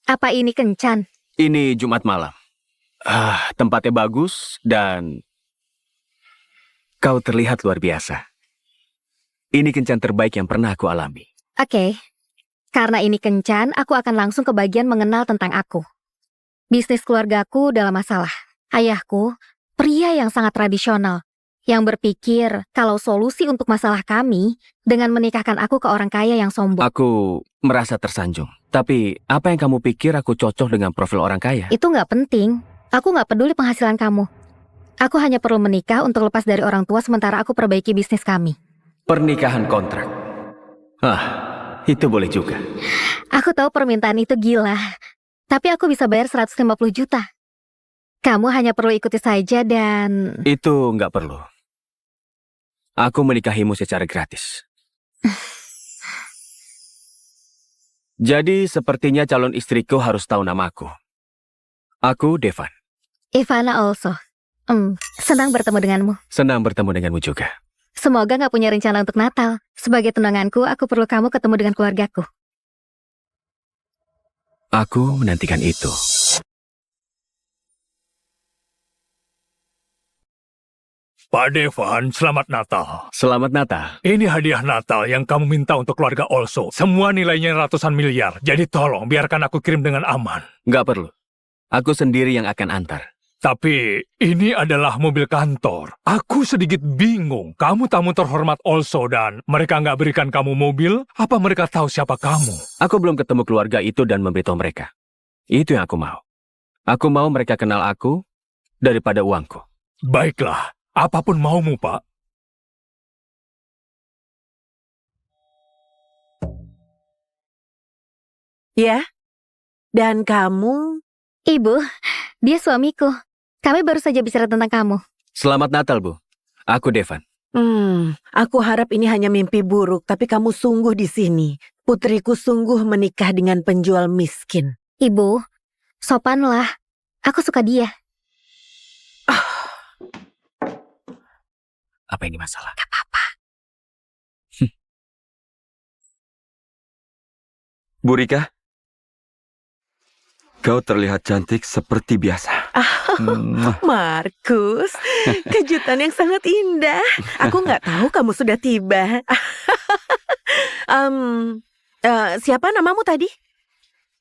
apa ini kencan? Ini Jumat malam. Tempatnya bagus dan kau terlihat luar biasa. Ini kencan terbaik yang pernah aku alami. Oke, karena ini kencan, aku akan langsung ke bagian mengenal tentang aku. Bisnis keluargaku dalam masalah. Ayahku, pria yang sangat tradisional, yang berpikir kalau solusi untuk masalah kami dengan menikahkan aku ke orang kaya yang sombong. Aku merasa tersanjung. Tapi apa yang kamu pikir aku cocok dengan profil orang kaya? Itu nggak penting. Aku nggak peduli penghasilan kamu. Aku hanya perlu menikah untuk lepas dari orang tua sementara aku perbaiki bisnis kami. Pernikahan kontrak. Itu boleh juga. Aku tahu permintaan itu gila, tapi aku bisa bayar 150 juta. Kamu hanya perlu ikuti saja dan... Itu nggak perlu. Aku menikahimu secara gratis. Jadi sepertinya calon istriku harus tahu namaku. Aku Devan. Ivana also. Senang bertemu denganmu. Senang bertemu denganmu juga. Semoga nggak punya rencana untuk Natal. Sebagai tunanganku, aku perlu kamu ketemu dengan keluargaku. Aku menantikan itu. Pak Devan, selamat Natal. Selamat Natal. Ini hadiah Natal yang kamu minta untuk keluarga Also. Semua nilainya ratusan miliar. Jadi tolong biarkan aku kirim dengan aman. Nggak perlu. Aku sendiri yang akan antar. Tapi ini adalah mobil kantor. Aku sedikit bingung. Kamu tamu terhormat Also dan mereka nggak berikan kamu mobil? Apa mereka tahu siapa kamu? Aku belum ketemu keluarga itu dan memberitahu mereka. Itu yang aku mau. Aku mau mereka kenal aku daripada uangku. Baiklah. Apapun maumu, Pak. Ya, dan kamu? Ibu, dia suamiku. Kami baru saja bicara tentang kamu. Selamat Natal, Bu. Aku Devan. Aku harap ini hanya mimpi buruk, tapi kamu sungguh di sini. Putriku sungguh menikah dengan penjual miskin. Ibu, sopanlah. Aku suka dia. Apa ini masalah? Gak apa-apa. Bu Rika, kau terlihat cantik seperti biasa. Markus, kejutan yang sangat indah. Aku nggak tahu kamu sudah tiba. Siapa namamu tadi?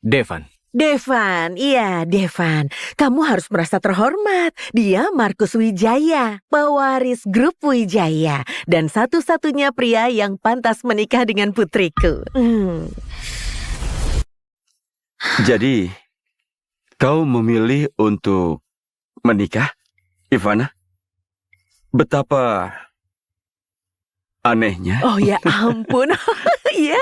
Devan. Devan, iya Devan. Kamu harus merasa terhormat. Dia Markus Wijaya, pewaris grup Wijaya. Dan satu-satunya pria yang pantas menikah dengan putriku. Jadi, kau memilih untuk menikah, Ivana? Betapa anehnya. Oh ya ampun, iya.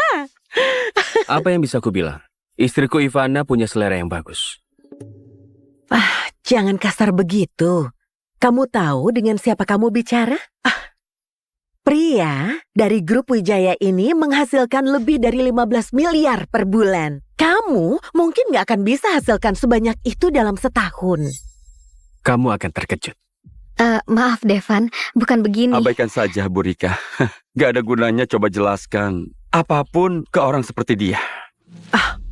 Apa yang bisa aku bilang? Istriku Ivana punya selera yang bagus. Jangan kasar begitu. Kamu tahu dengan siapa kamu bicara? Pria dari grup Wijaya ini menghasilkan lebih dari 15 miliar per bulan. Kamu mungkin nggak akan bisa hasilkan sebanyak itu dalam setahun. Kamu akan terkejut. Maaf Devan, bukan begini. Abaikan saja, Bu Rika. Gak ada gunanya coba jelaskan apapun ke orang seperti dia.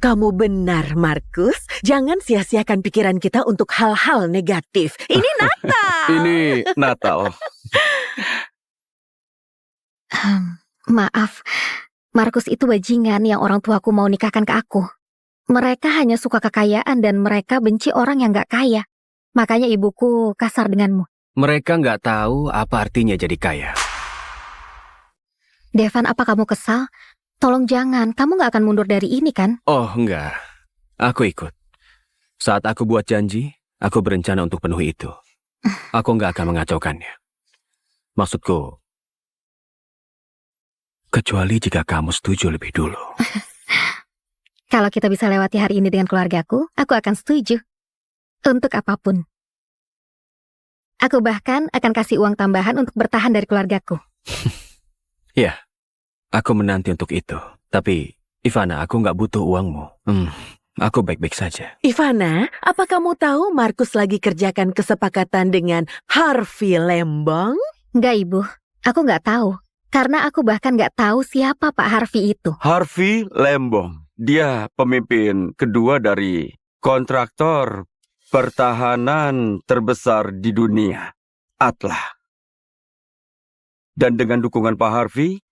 Kamu benar, Markus. Jangan sia-siakan pikiran kita untuk hal-hal negatif. Ini Natal. Ini Natal. Maaf, Markus itu bajingan yang orang tuaku mau nikahkan ke aku. Mereka hanya suka kekayaan dan mereka benci orang yang gak kaya. Makanya ibuku kasar denganmu. Mereka nggak tahu apa artinya jadi kaya. Devan, apa kamu kesal? Tolong jangan, kamu gak akan mundur dari ini kan? Oh, enggak. Aku ikut. Saat aku buat janji, aku berencana untuk penuhi itu. Aku nggak akan mengacaukannya. Maksudku, kecuali jika kamu setuju lebih dulu. Kalau kita bisa lewati hari ini dengan keluargaku, aku akan setuju. Untuk apapun. Aku bahkan akan kasih uang tambahan untuk bertahan dari keluargaku. Ya, aku menanti untuk itu. Tapi, Ivana, aku nggak butuh uangmu. Aku baik-baik saja. Ivana, apa kamu tahu Markus lagi kerjakan kesepakatan dengan Harvey Lembong? Nggak, Ibu. Aku nggak tahu. Karena aku bahkan nggak tahu siapa Pak Harvey itu. Harvey Lembong. Dia pemimpin kedua dari kontraktor pertahanan terbesar di dunia, Atla. Dan dengan dukungan Pak Harvey,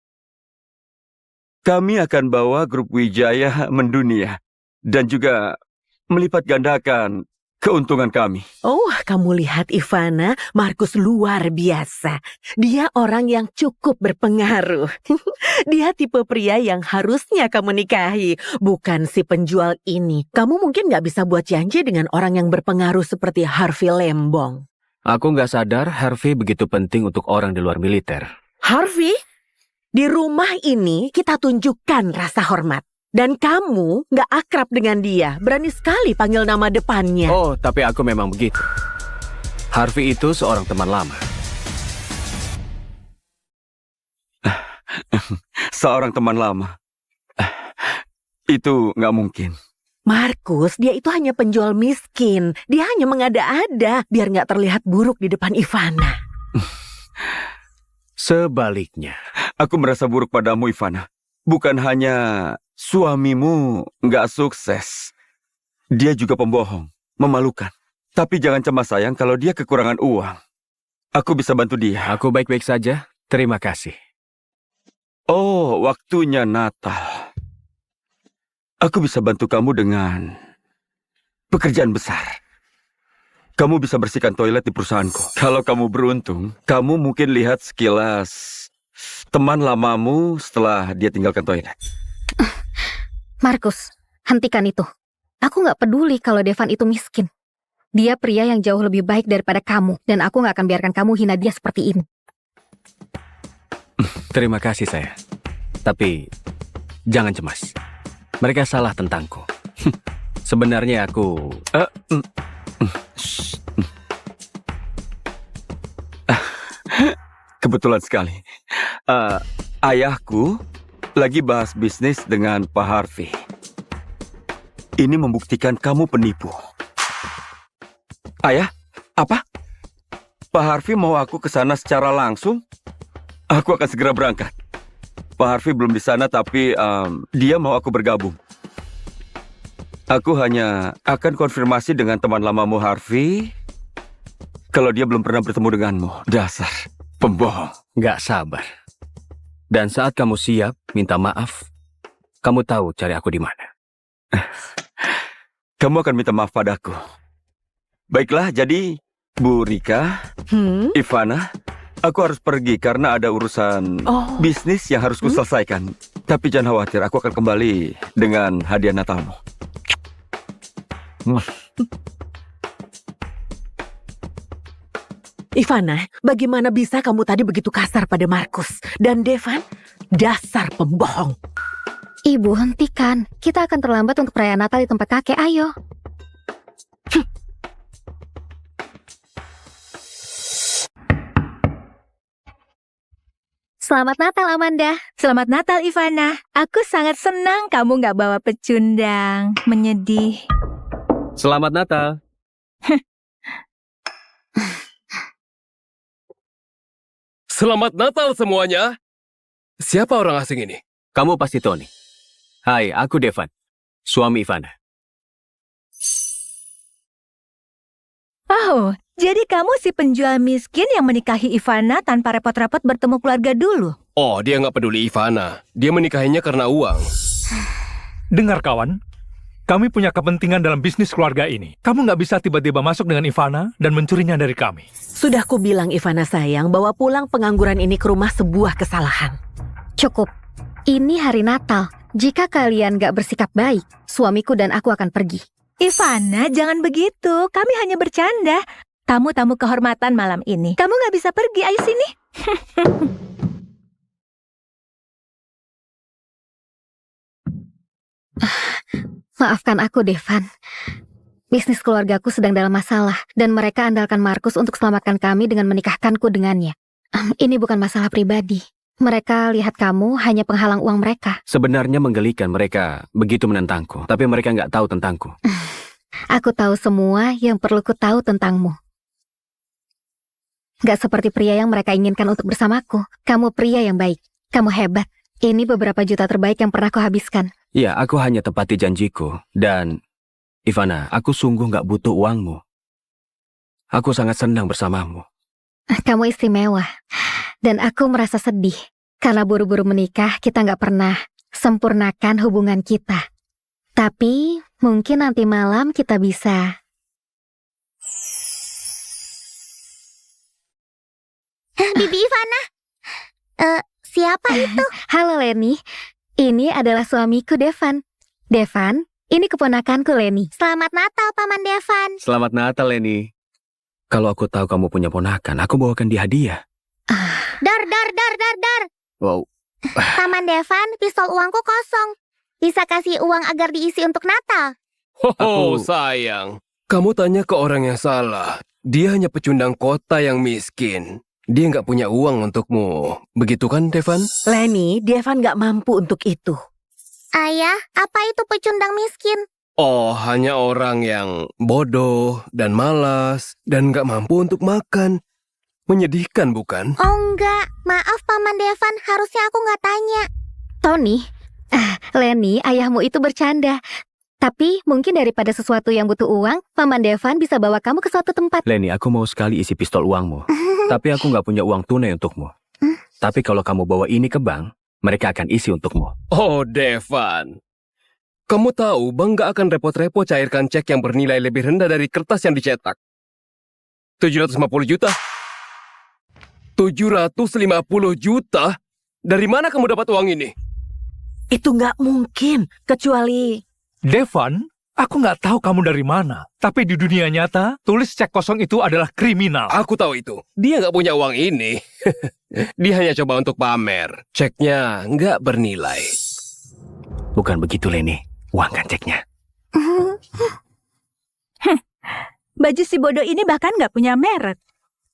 kami akan bawa grup Wijaya mendunia dan juga melipat gandakan keuntungan kami. Oh, kamu lihat Ivana, Markus luar biasa. Dia orang yang cukup berpengaruh. Dia tipe pria yang harusnya kamu nikahi, bukan si penjual ini. Kamu mungkin nggak bisa buat janji dengan orang yang berpengaruh seperti Harvey Lembong. Aku nggak sadar Harvey begitu penting untuk orang di luar militer. Harvey, di rumah ini kita tunjukkan rasa hormat. Dan kamu nggak akrab dengan dia, berani sekali panggil nama depannya. Oh, tapi aku memang begitu. Harvey itu seorang teman lama. Seorang teman lama. Itu nggak mungkin. Markus, dia itu hanya penjual miskin. Dia hanya mengada-ada biar nggak terlihat buruk di depan Ivana. Sebaliknya. Aku merasa buruk padamu, Ivana. Bukan hanya suamimu nggak sukses. Dia juga pembohong, memalukan. Tapi jangan cemas sayang kalau dia kekurangan uang. Aku bisa bantu dia. Aku baik-baik saja, terima kasih. Oh, waktunya Natal. Aku bisa bantu kamu dengan pekerjaan besar. Kamu bisa bersihkan toilet di perusahaanku. Kalau kamu beruntung, kamu mungkin lihat sekilas teman lamamu setelah dia tinggalkan toilet. Markus, hentikan itu. Aku nggak peduli kalau Devan itu miskin. Dia pria yang jauh lebih baik daripada kamu, dan aku nggak akan biarkan kamu hina dia seperti ini. Terima kasih saya. Tapi jangan cemas. Mereka salah tentangku. Sebenarnya aku... Kebetulan sekali. Ayahku lagi bahas bisnis dengan Pak Harvey. Ini membuktikan kamu penipu. Ayah, apa? Pak Harvey mau aku ke sana secara langsung? Aku akan segera berangkat. Pak Harvey belum di sana, tapi dia mau aku bergabung. Aku hanya akan konfirmasi dengan teman lamamu Harvey kalau dia belum pernah bertemu denganmu. Dasar pembohong. Gak sabar. Dan saat kamu siap minta maaf, kamu tahu cari aku di mana. Kamu akan minta maaf padaku. Baiklah, jadi Bu Rika, Ivana, aku harus pergi karena ada urusan bisnis yang harus kuselesaikan. Tapi jangan khawatir, aku akan kembali dengan hadiah Natalmu. Ivana, bagaimana bisa kamu tadi begitu kasar pada Markus? Dan Devan, dasar pembohong. Ibu, hentikan. Kita akan terlambat untuk perayaan Natal di tempat kakek, ayo. Selamat Natal, Amanda. Selamat Natal, Ivana. Aku sangat senang kamu nggak bawa pecundang. Menyedih. Selamat Natal. Selamat Natal semuanya. Siapa orang asing ini? Kamu pasti Tony. Hai, aku Devan, suami Ivana. Oh, jadi kamu si penjual miskin yang menikahi Ivana tanpa repot-repot bertemu keluarga dulu? Oh, dia nggak peduli Ivana. Dia menikahinya karena uang. Dengar kawan, kami punya kepentingan dalam bisnis keluarga ini. Kamu nggak bisa tiba-tiba masuk dengan Ivana dan mencurinya dari kami. Sudah ku bilang Ivana sayang bahwa pulang pengangguran ini ke rumah sebuah kesalahan. Cukup. Ini hari Natal. Jika kalian gak bersikap baik, suamiku dan aku akan pergi. Ivana, jangan begitu. Kami hanya bercanda. Tamu-tamu kehormatan malam ini. Kamu gak bisa pergi, ayo sini. Maafkan aku, Devan. Bisnis keluargaku sedang dalam masalah, dan mereka andalkan Markus untuk selamatkan kami dengan menikahkanku dengannya. Ini bukan masalah pribadi. Mereka lihat kamu hanya penghalang uang mereka. Sebenarnya menggelikan mereka begitu menentangku, tapi mereka nggak tahu tentangku. Aku tahu semua yang perlu ku tahu tentangmu. Gak seperti pria yang mereka inginkan untuk bersamaku. Kamu pria yang baik. Kamu hebat. Ini beberapa juta terbaik yang pernah kuhabiskan. Ya, aku hanya tepati janjiku. Dan, Ivana, aku sungguh nggak butuh uangmu. Aku sangat senang bersamamu. Kamu istimewa. Dan aku merasa sedih. Karena buru-buru menikah, kita nggak pernah sempurnakan hubungan kita. Tapi, mungkin nanti malam kita bisa... Bibi Ivana. Siapa itu? Halo Leni, ini adalah suamiku Devan. Devan, ini keponakanku Leni. Selamat Natal, Paman Devan. Selamat Natal, Leni. Kalau aku tahu kamu punya ponakan, aku bawakan dia hadiah. Dar. Wow. Paman Devan, pistol uangku kosong. Bisa kasih uang agar diisi untuk Natal. Oh, sayang. Kamu tanya ke orang yang salah. Dia hanya pecundang kota yang miskin. Dia nggak punya uang untukmu. Begitu kan, Devan? Leni, Devan nggak mampu untuk itu. Ayah, apa itu pecundang miskin? Oh, hanya orang yang bodoh dan malas dan nggak mampu untuk makan. Menyedihkan, bukan? Oh enggak, maaf Paman Devan, harusnya aku nggak tanya. Tony, Leni, ayahmu itu bercanda. Tapi mungkin daripada sesuatu yang butuh uang, Paman Devan bisa bawa kamu ke suatu tempat. Leni, aku mau sekali isi pistol uangmu. Tapi aku nggak punya uang tunai untukmu. Tapi kalau kamu bawa ini ke bank, mereka akan isi untukmu. Oh, Devan. Kamu tahu, bank nggak akan repot-repot cairkan cek yang bernilai lebih rendah dari kertas yang dicetak. 750 juta? 750 juta? Dari mana kamu dapat uang ini? Itu nggak mungkin, kecuali... Devan, aku nggak tahu kamu dari mana. Tapi di dunia nyata, tulis cek kosong itu adalah kriminal. Aku tahu itu. Dia nggak punya uang ini. Dia hanya coba untuk pamer. Ceknya nggak bernilai. Bukan begitu, Leni. Uangkan ceknya. Baju si bodoh ini bahkan nggak punya merek.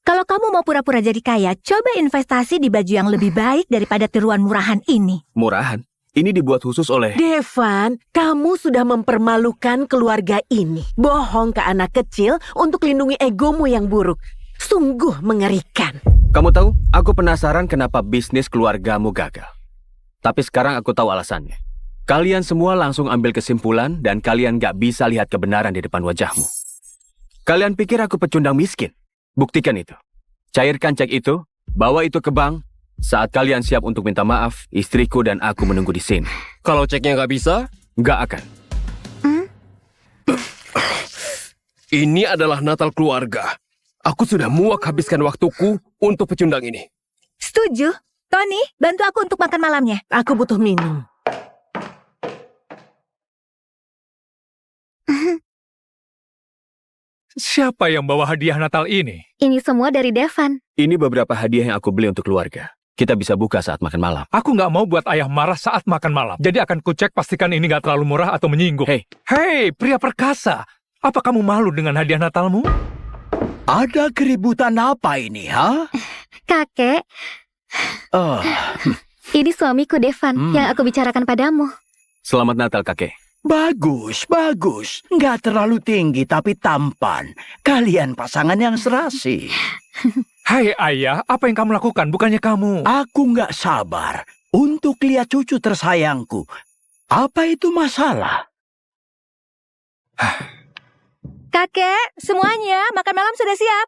Kalau kamu mau pura-pura jadi kaya, coba investasi di baju yang lebih baik daripada tiruan murahan ini. Murahan? Ini dibuat khusus oleh... Devan, kamu sudah mempermalukan keluarga ini. Bohong ke anak kecil untuk lindungi egomu yang buruk. Sungguh mengerikan. Kamu tahu, aku penasaran kenapa bisnis keluargamu gagal. Tapi sekarang aku tahu alasannya. Kalian semua langsung ambil kesimpulan dan kalian gak bisa lihat kebenaran di depan wajahmu. Kalian pikir aku pecundang miskin? Buktikan itu. Cairkan cek itu, bawa itu ke bank. Saat kalian siap untuk minta maaf, istriku dan aku menunggu di sini. Kalau ceknya nggak bisa? Nggak akan. Ini adalah Natal keluarga. Aku sudah muak habiskan waktuku untuk pecundang ini. Setuju. Tony, bantu aku untuk makan malamnya. Aku butuh minum. Siapa yang bawa hadiah Natal ini? Ini semua dari Devan. Ini beberapa hadiah yang aku beli untuk keluarga. Kita bisa buka saat makan malam. Aku nggak mau buat ayah marah saat makan malam. Jadi akan kucek pastikan ini nggak terlalu murah atau menyinggung. Hei, pria perkasa. Apa kamu malu dengan hadiah Natalmu? Ada keributan apa ini, ha? Kakek, ini suamiku Devan yang aku bicarakan padamu. Selamat Natal, kakek. Bagus, bagus. Nggak terlalu tinggi tapi tampan. Kalian pasangan yang serasi. Hai ayah, apa yang kamu lakukan? Bukannya kamu... Aku nggak sabar untuk lihat cucu tersayangku. Apa itu masalah? Kakek, semuanya makan malam sudah siap.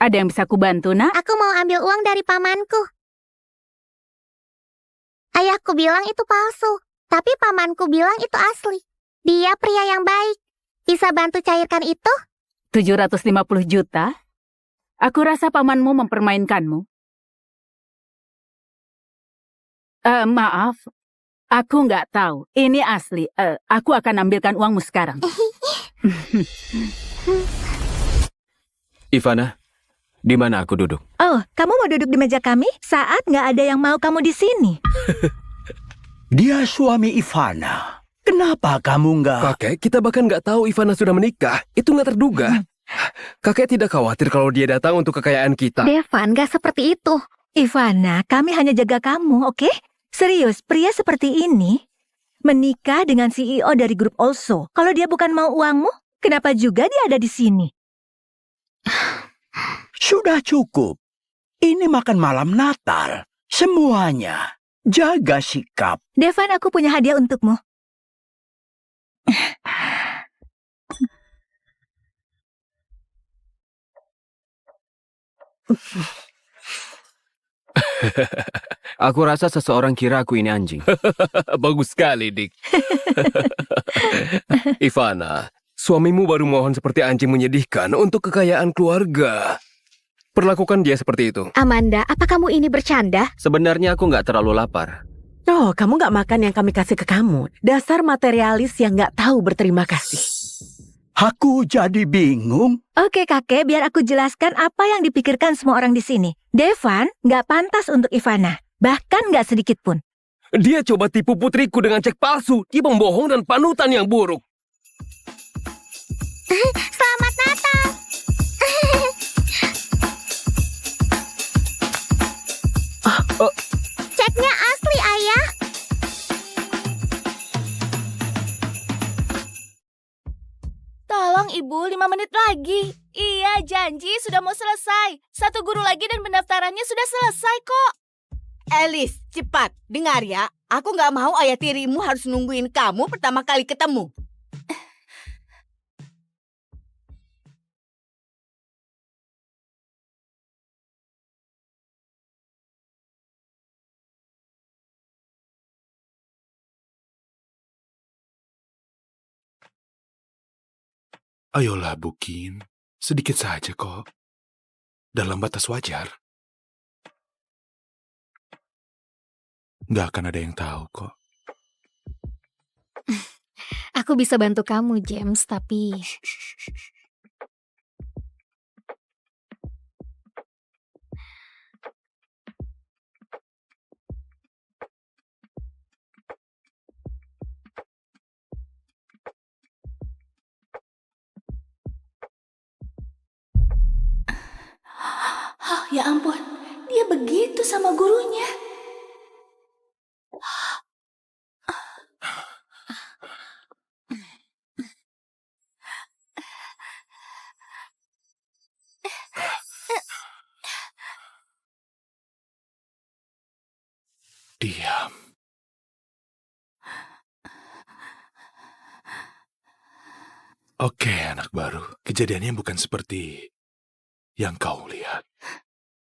Ada yang bisa kubantu, nak? Aku mau ambil uang dari pamanku. Ayahku bilang itu palsu, tapi pamanku bilang itu asli. Dia pria yang baik. Bisa bantu cairkan itu? 750 juta? Aku rasa pamanmu mempermainkanmu. Maaf, aku nggak tahu. Ini asli. Aku akan ambilkan uangmu sekarang. Ivana, di mana aku duduk? Oh, kamu mau duduk di meja kami saat nggak ada yang mau kamu di sini? Dia suami Ivana. Kenapa kamu nggak... Kakek, kita bahkan nggak tahu Ivana sudah menikah. Itu nggak terduga. Kakek tidak khawatir kalau dia datang untuk kekayaan kita. Devan, gak seperti itu. Ivana, kami hanya jaga kamu, oke? Serius, pria seperti ini menikah dengan CEO dari grup Also. Kalau dia bukan mau uangmu, kenapa juga dia ada di sini? Sudah cukup. Ini makan malam Natal. Semuanya. Jaga sikap. Devan, aku punya hadiah untukmu. Aku rasa seseorang kira aku ini anjing. Bagus sekali, Dick. Ivana, suamimu baru mohon seperti anjing menyedihkan untuk kekayaan keluarga. Perlakukan dia seperti itu. Amanda, apa kamu ini bercanda? Sebenarnya aku nggak terlalu lapar. Oh, kamu nggak makan yang kami kasih ke kamu. Dasar materialis yang nggak tahu berterima kasih. Aku jadi bingung. Oke kakek, biar aku jelaskan apa yang dipikirkan semua orang di sini. Devan nggak pantas untuk Ivana, bahkan nggak sedikit pun. Dia coba tipu putriku dengan cek palsu. Dia pembohong dan panutan yang buruk. Selamat Natal. Ceknya asli, Ayah. Tolong Ibu, 5 menit lagi. Iya, janji sudah mau selesai. 1 guru lagi dan pendaftarannya sudah selesai kok. Alice, cepat. Dengar ya, aku nggak mau ayah tirimu harus nungguin kamu pertama kali ketemu. Ayolah, Bukin. Sedikit saja kok. Dalam batas wajar. Nggak akan ada yang tahu kok. Aku bisa bantu kamu, James, tapi... Oh, ya ampun, dia begitu sama gurunya. Diam. Oke, anak baru. Kejadiannya bukan seperti yang kau lihat.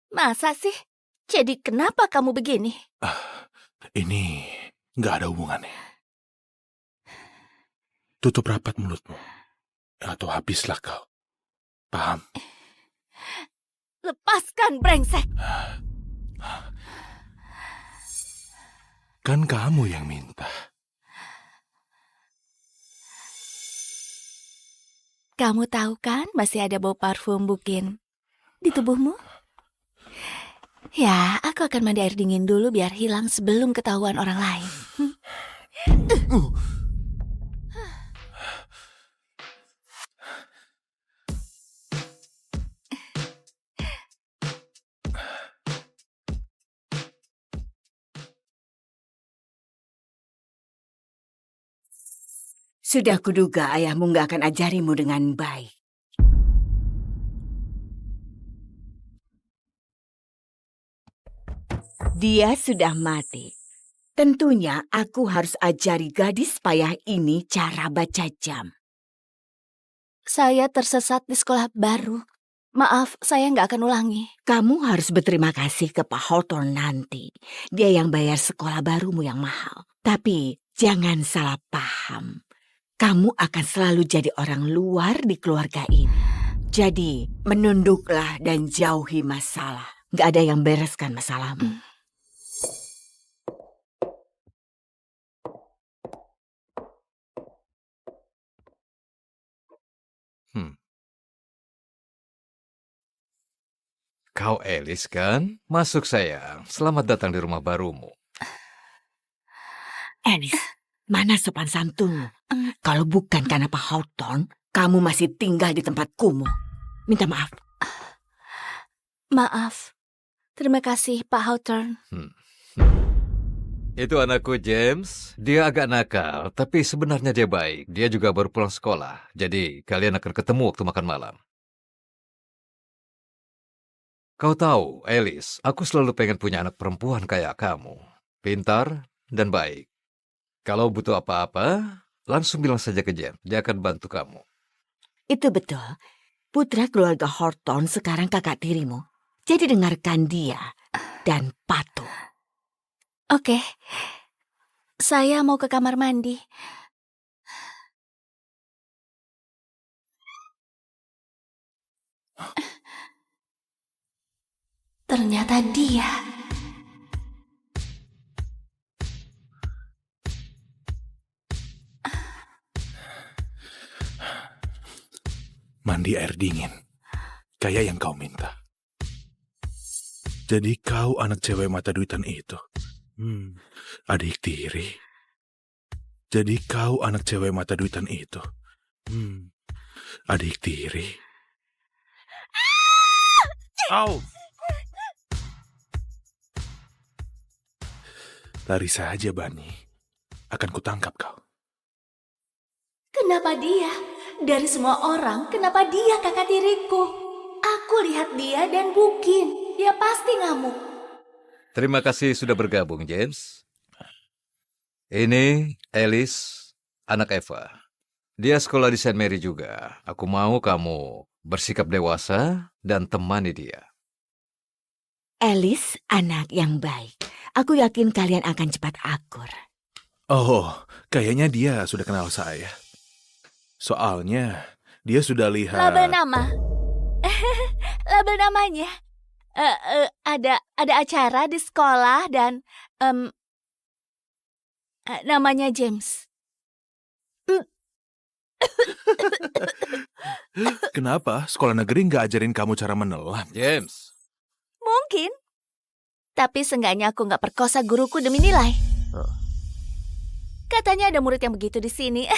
Masa sih? Jadi kenapa kamu begini? Ini nggak ada hubungannya. Tutup rapat mulutmu. Atau habislah kau. Paham? Lepaskan, brengsek! Kan kamu yang minta. Kamu tahu kan masih ada bau parfum Bukin di tubuhmu? Ya, aku akan mandi air dingin dulu biar hilang sebelum ketahuan orang lain. Sudah kuduga ayahmu nggak akan ajarimu dengan baik. Dia sudah mati. Tentunya aku harus ajari gadis payah ini cara baca jam. Saya tersesat di sekolah baru. Maaf, saya nggak akan ulangi. Kamu harus berterima kasih ke Pak Hawthorne nanti. Dia yang bayar sekolah barumu yang mahal. Tapi jangan salah paham. Kamu akan selalu jadi orang luar di keluarga ini. Jadi, menunduklah dan jauhi masalah. Nggak ada yang bereskan masalahmu. Kau Alice kan? Masuk sayang. Selamat datang di rumah barumu. Alice, mana sopan santunmu? Kalau bukan karena Pak Hawthorne, kamu masih tinggal di tempat kumuh. Minta maaf. Maaf. Terima kasih, Pak Hawthorne. Itu anakku James. Dia agak nakal, tapi sebenarnya dia baik. Dia juga baru pulang sekolah. Jadi kalian akan ketemu waktu makan malam. Kau tahu, Alice, aku selalu pengen punya anak perempuan kayak kamu. Pintar dan baik. Kalau butuh apa-apa, langsung bilang saja ke Jen. Dia akan bantu kamu. Itu betul. Putra keluarga Horton sekarang kakak tirimu. Jadi dengarkan dia dan patuh. Oke. Saya mau ke kamar mandi. Ternyata dia. Mandi air dingin. Kayak yang kau minta. Jadi kau anak cewek mata duitan itu. Adik tiri. Jadi kau anak cewek mata duitan itu. Adik tiri. Au! Lari saja, Bani. Akan kutangkap kau. Kenapa dia? Dari semua orang, kenapa dia kakak tiriku? Aku lihat dia dan mungkin dia pasti ngamuk. Terima kasih sudah bergabung, James. Ini Alice, anak Eva. Dia sekolah di St. Mary juga. Aku mau kamu bersikap dewasa dan temani dia. Alice, anak yang baik. Aku yakin kalian akan cepat akur. Oh, kayaknya dia sudah kenal saya. Soalnya dia sudah lihat... Label nama. Label namanya. Ada acara di sekolah dan namanya James. Kenapa sekolah negeri nggak ajarin kamu cara menelan? James. Mungkin. Tapi seenggaknya aku nggak perkosa guruku demi nilai. Katanya ada murid yang begitu di sini.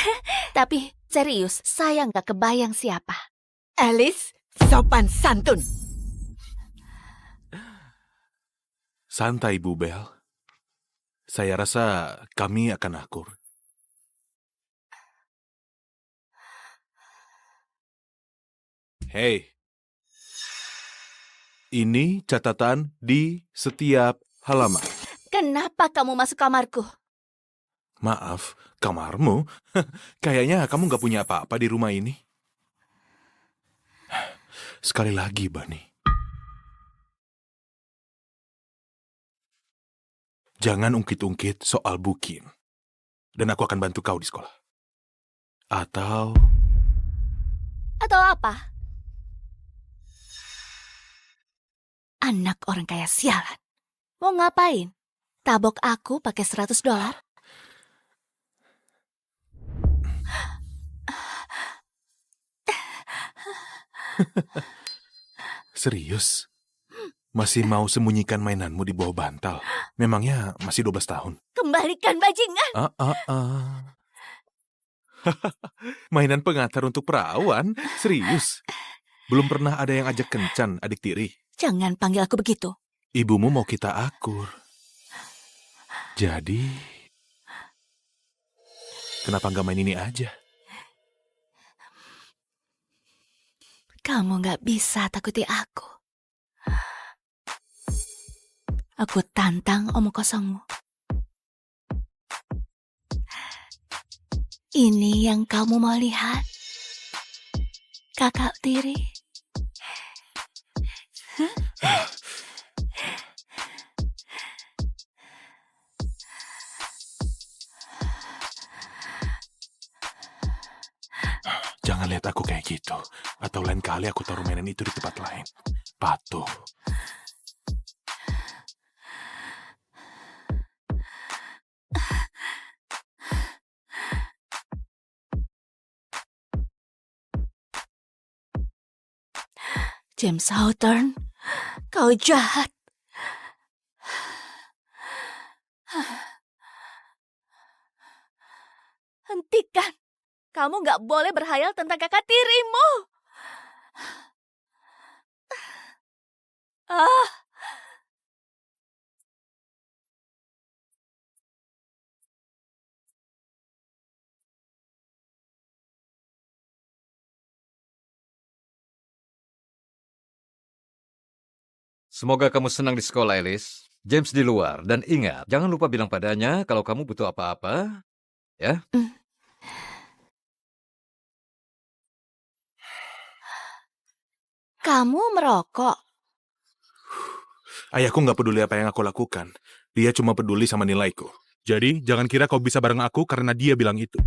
Tapi serius, saya nggak kebayang siapa. Alice, sopan santun. Santai, Bu Bel. Saya rasa kami akan akur. Hei, ini catatan di setiap halaman. Kenapa kamu masuk kamarku? Maaf, kamarmu? Kayaknya kamu nggak punya apa-apa di rumah ini. Sekali lagi, Bani. Jangan ungkit-ungkit soal Bukin. Dan aku akan bantu kau di sekolah. Atau apa? Anak orang kaya sialan. Mau ngapain? Tabok aku pakai $100? serius? Masih mau sembunyikan mainanmu di bawah bantal? Memangnya masih 12 tahun? Kembalikan bajingan. Mainan pengantar untuk perawan? Serius? Belum pernah ada yang ajak kencan, adik tiri? Jangan panggil aku begitu. Ibumu mau kita akur. Jadi, kenapa nggak main ini aja? Kamu nggak bisa takuti aku. Aku tantang omong kosongmu. Ini yang kamu mau lihat? Kakak tiri? Jangan lihat aku kayak gitu. Atau lain kali aku taruh mainan itu di tempat lain. Patuh. James Hawthorne, kau jahat. Hentikan. Kamu nggak boleh berhayal tentang kakak tirimu. Ah, Semoga kamu senang di sekolah, Alice. James di luar. Dan ingat, jangan lupa bilang padanya kalau kamu butuh apa-apa. Ya? Kamu merokok. Ayahku nggak peduli apa yang aku lakukan. Dia cuma peduli sama nilaiku. Jadi, jangan kira kau bisa bareng aku karena dia bilang itu.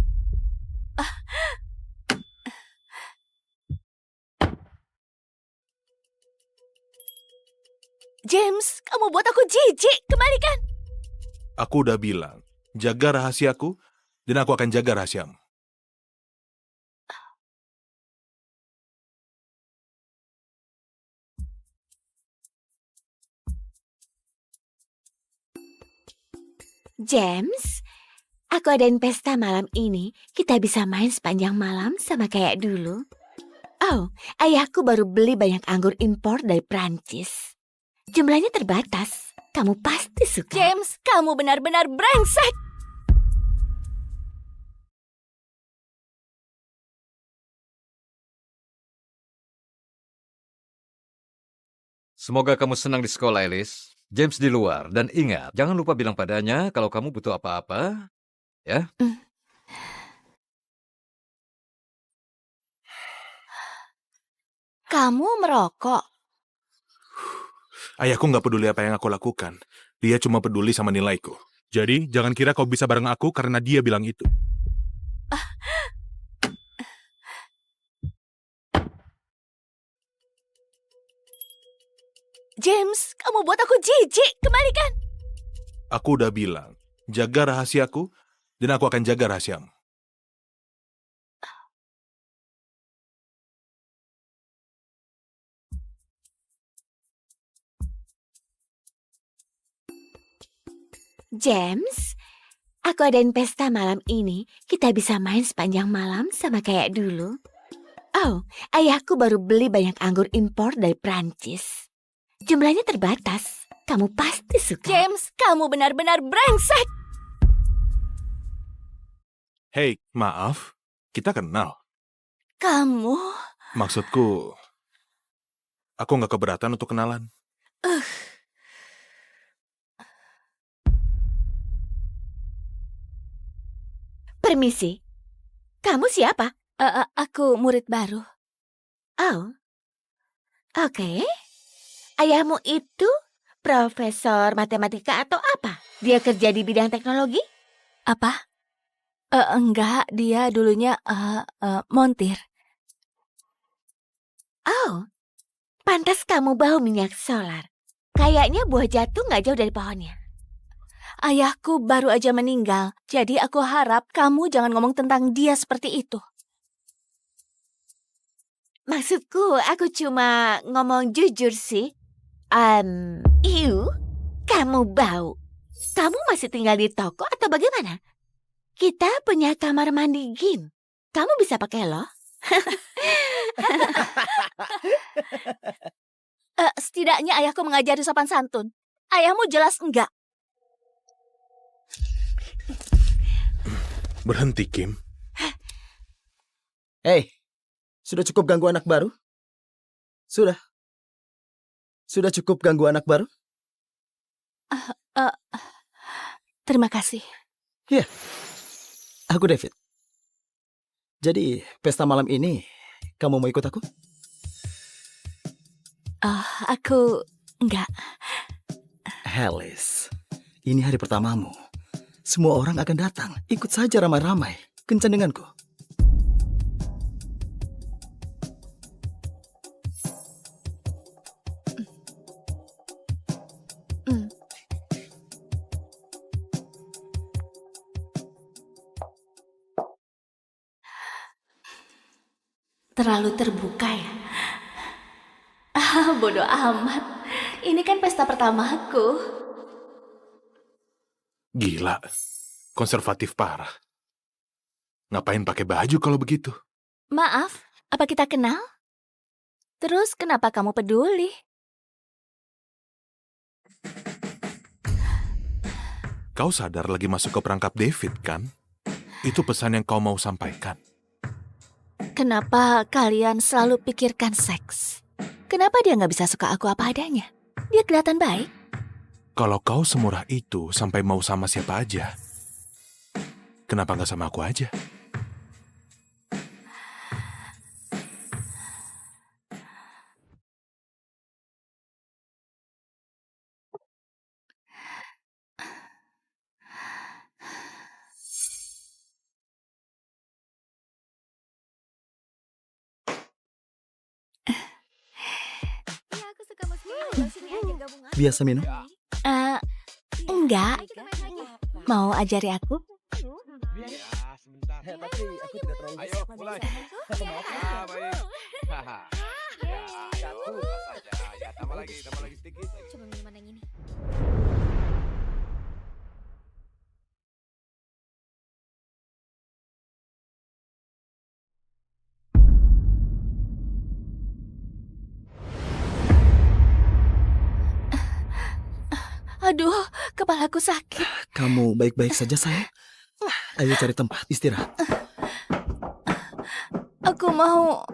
James, kamu buat aku jijik. Kembalikan. Aku udah bilang, jaga rahasiaku, dan aku akan jaga rahasiamu. James, aku adain pesta malam ini. Kita bisa main sepanjang malam sama kayak dulu. Oh, ayahku baru beli banyak anggur impor dari Prancis. Jumlahnya terbatas. Kamu pasti suka. James, kamu benar-benar brengsek. Semoga kamu senang di sekolah, Alice. James di luar. Dan ingat, jangan lupa bilang padanya kalau kamu butuh apa-apa. Ya? Kamu merokok. Ayahku nggak peduli apa yang aku lakukan. Dia cuma peduli sama nilaiku. Jadi, jangan kira kau bisa bareng aku karena dia bilang itu. James, kamu buat aku jijik. Kembalikan. Aku udah bilang, jaga rahasiaku, dan aku akan jaga rahasiamu. James, aku adain pesta malam ini. Kita bisa main sepanjang malam sama kayak dulu. Oh, ayahku baru beli banyak anggur impor dari Prancis. Jumlahnya terbatas. Kamu pasti suka. James, kamu benar-benar brengsek. Hei, maaf, kita kenal. Kamu... Maksudku, aku nggak keberatan untuk kenalan. Permisi, kamu siapa? Aku murid baru. Oh, oke. Ayahmu itu profesor matematika atau apa? Dia kerja di bidang teknologi? Apa? Enggak, dia dulunya montir. Oh, pantas kamu bau minyak solar. Kayaknya buah jatuh nggak jauh dari pohonnya. Ayahku baru aja meninggal, jadi aku harap kamu jangan ngomong tentang dia seperti itu. Maksudku, aku cuma ngomong jujur sih. Kamu bau. Kamu masih tinggal di toko atau bagaimana? Kita punya kamar mandi gym. Kamu bisa pakai loh. Setidaknya ayahku mengajari sopan santun. Ayahmu jelas enggak. Berhenti, Kim. Hei, sudah cukup ganggu anak baru? Sudah. Sudah cukup ganggu anak baru? Terima kasih. Iya, aku David. Jadi, pesta malam ini, kamu mau ikut aku? Aku enggak. Alice, ini hari pertamamu. Semua orang akan datang. Ikut saja ramai-ramai. Kencan denganku. Terlalu terbuka ya? Bodoh amat. Ini kan pesta pertamaku. Gila, konservatif parah. Ngapain pakai baju kalau begitu? Maaf, apa kita kenal? Terus kenapa kamu peduli? Kau sadar lagi masuk ke perangkap David, kan? Itu pesan yang kau mau sampaikan. Kenapa kalian selalu pikirkan seks? Kenapa dia nggak bisa suka aku apa adanya? Dia kelihatan baik. Kalau kau semurah itu sampai mau sama siapa aja, kenapa nggak sama aku aja? Biasa minum? Enggak. Mau ajari aku? Ayo, mulai. Baik. Ya, tambah lagi sedikit. Coba minuman yang ini. Aduh, kepalaku sakit. Kamu baik-baik saja, sayang? Ayo cari tempat istirahat. Aku mau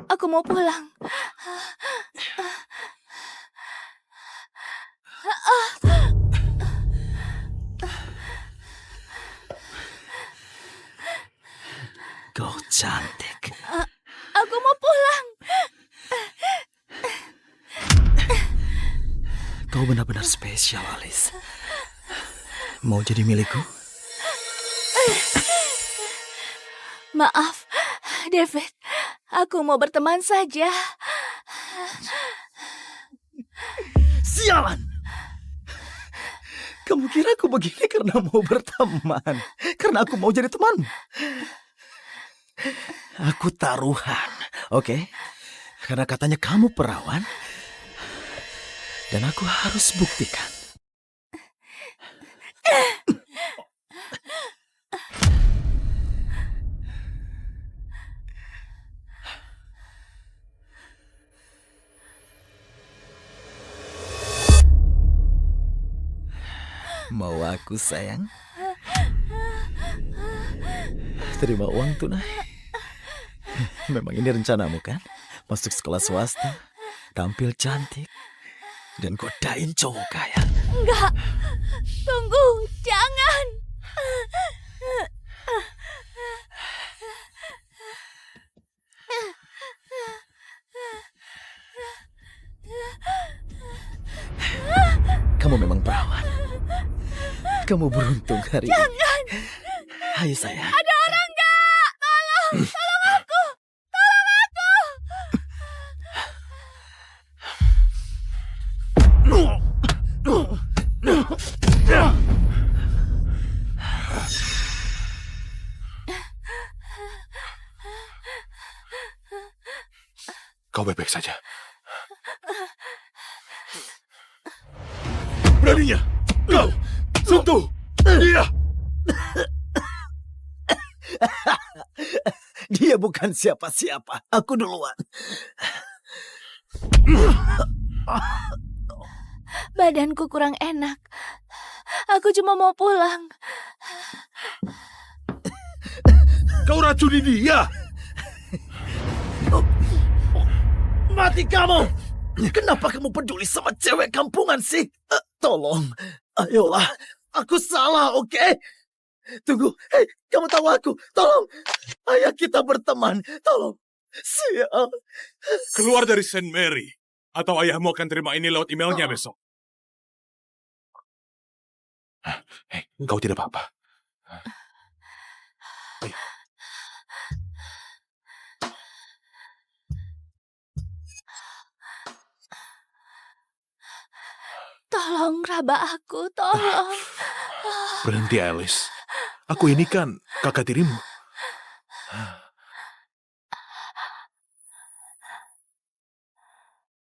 pulang. Kau cantik. Aku mau pulang. Kau benar-benar spesial, Alice. Mau jadi milikku? Maaf, David. Aku mau berteman saja. Sialan! Kamu kira aku begini karena mau berteman? Karena aku mau jadi teman? Aku taruhan, oke? Karena katanya kamu perawan. Dan aku harus buktikan. Mau aku, sayang? Terima uang tunai. Memang ini rencanamu, kan? Masuk sekolah swasta, tampil cantik, dan godain cowok kaya. Enggak. Tunggu, jangan. Kamu memang perawan. Kamu beruntung hari ini. Jangan. Ayo, sayang. Ada orang enggak? Tolong aku. Tolong aku. Kau baik-baik saja. Beraninya kau sentuh dia. Dia bukan siapa-siapa. Aku duluan. Badanku kurang enak. Aku cuma mau pulang. Kau racuni dia. Mati kamu! Kenapa kamu peduli sama cewek kampungan sih? Tolong, ayolah. Aku salah, oke? Tunggu, hei, kamu tahu aku. Tolong, ayah kita berteman. Tolong, sial. Keluar dari St. Mary, atau ayahmu akan terima ini lewat emailnya besok. Hei, kau tidak apa-apa. Tolong raba aku, tolong. Berhenti, Alice. Aku ini kan kakak tirimu.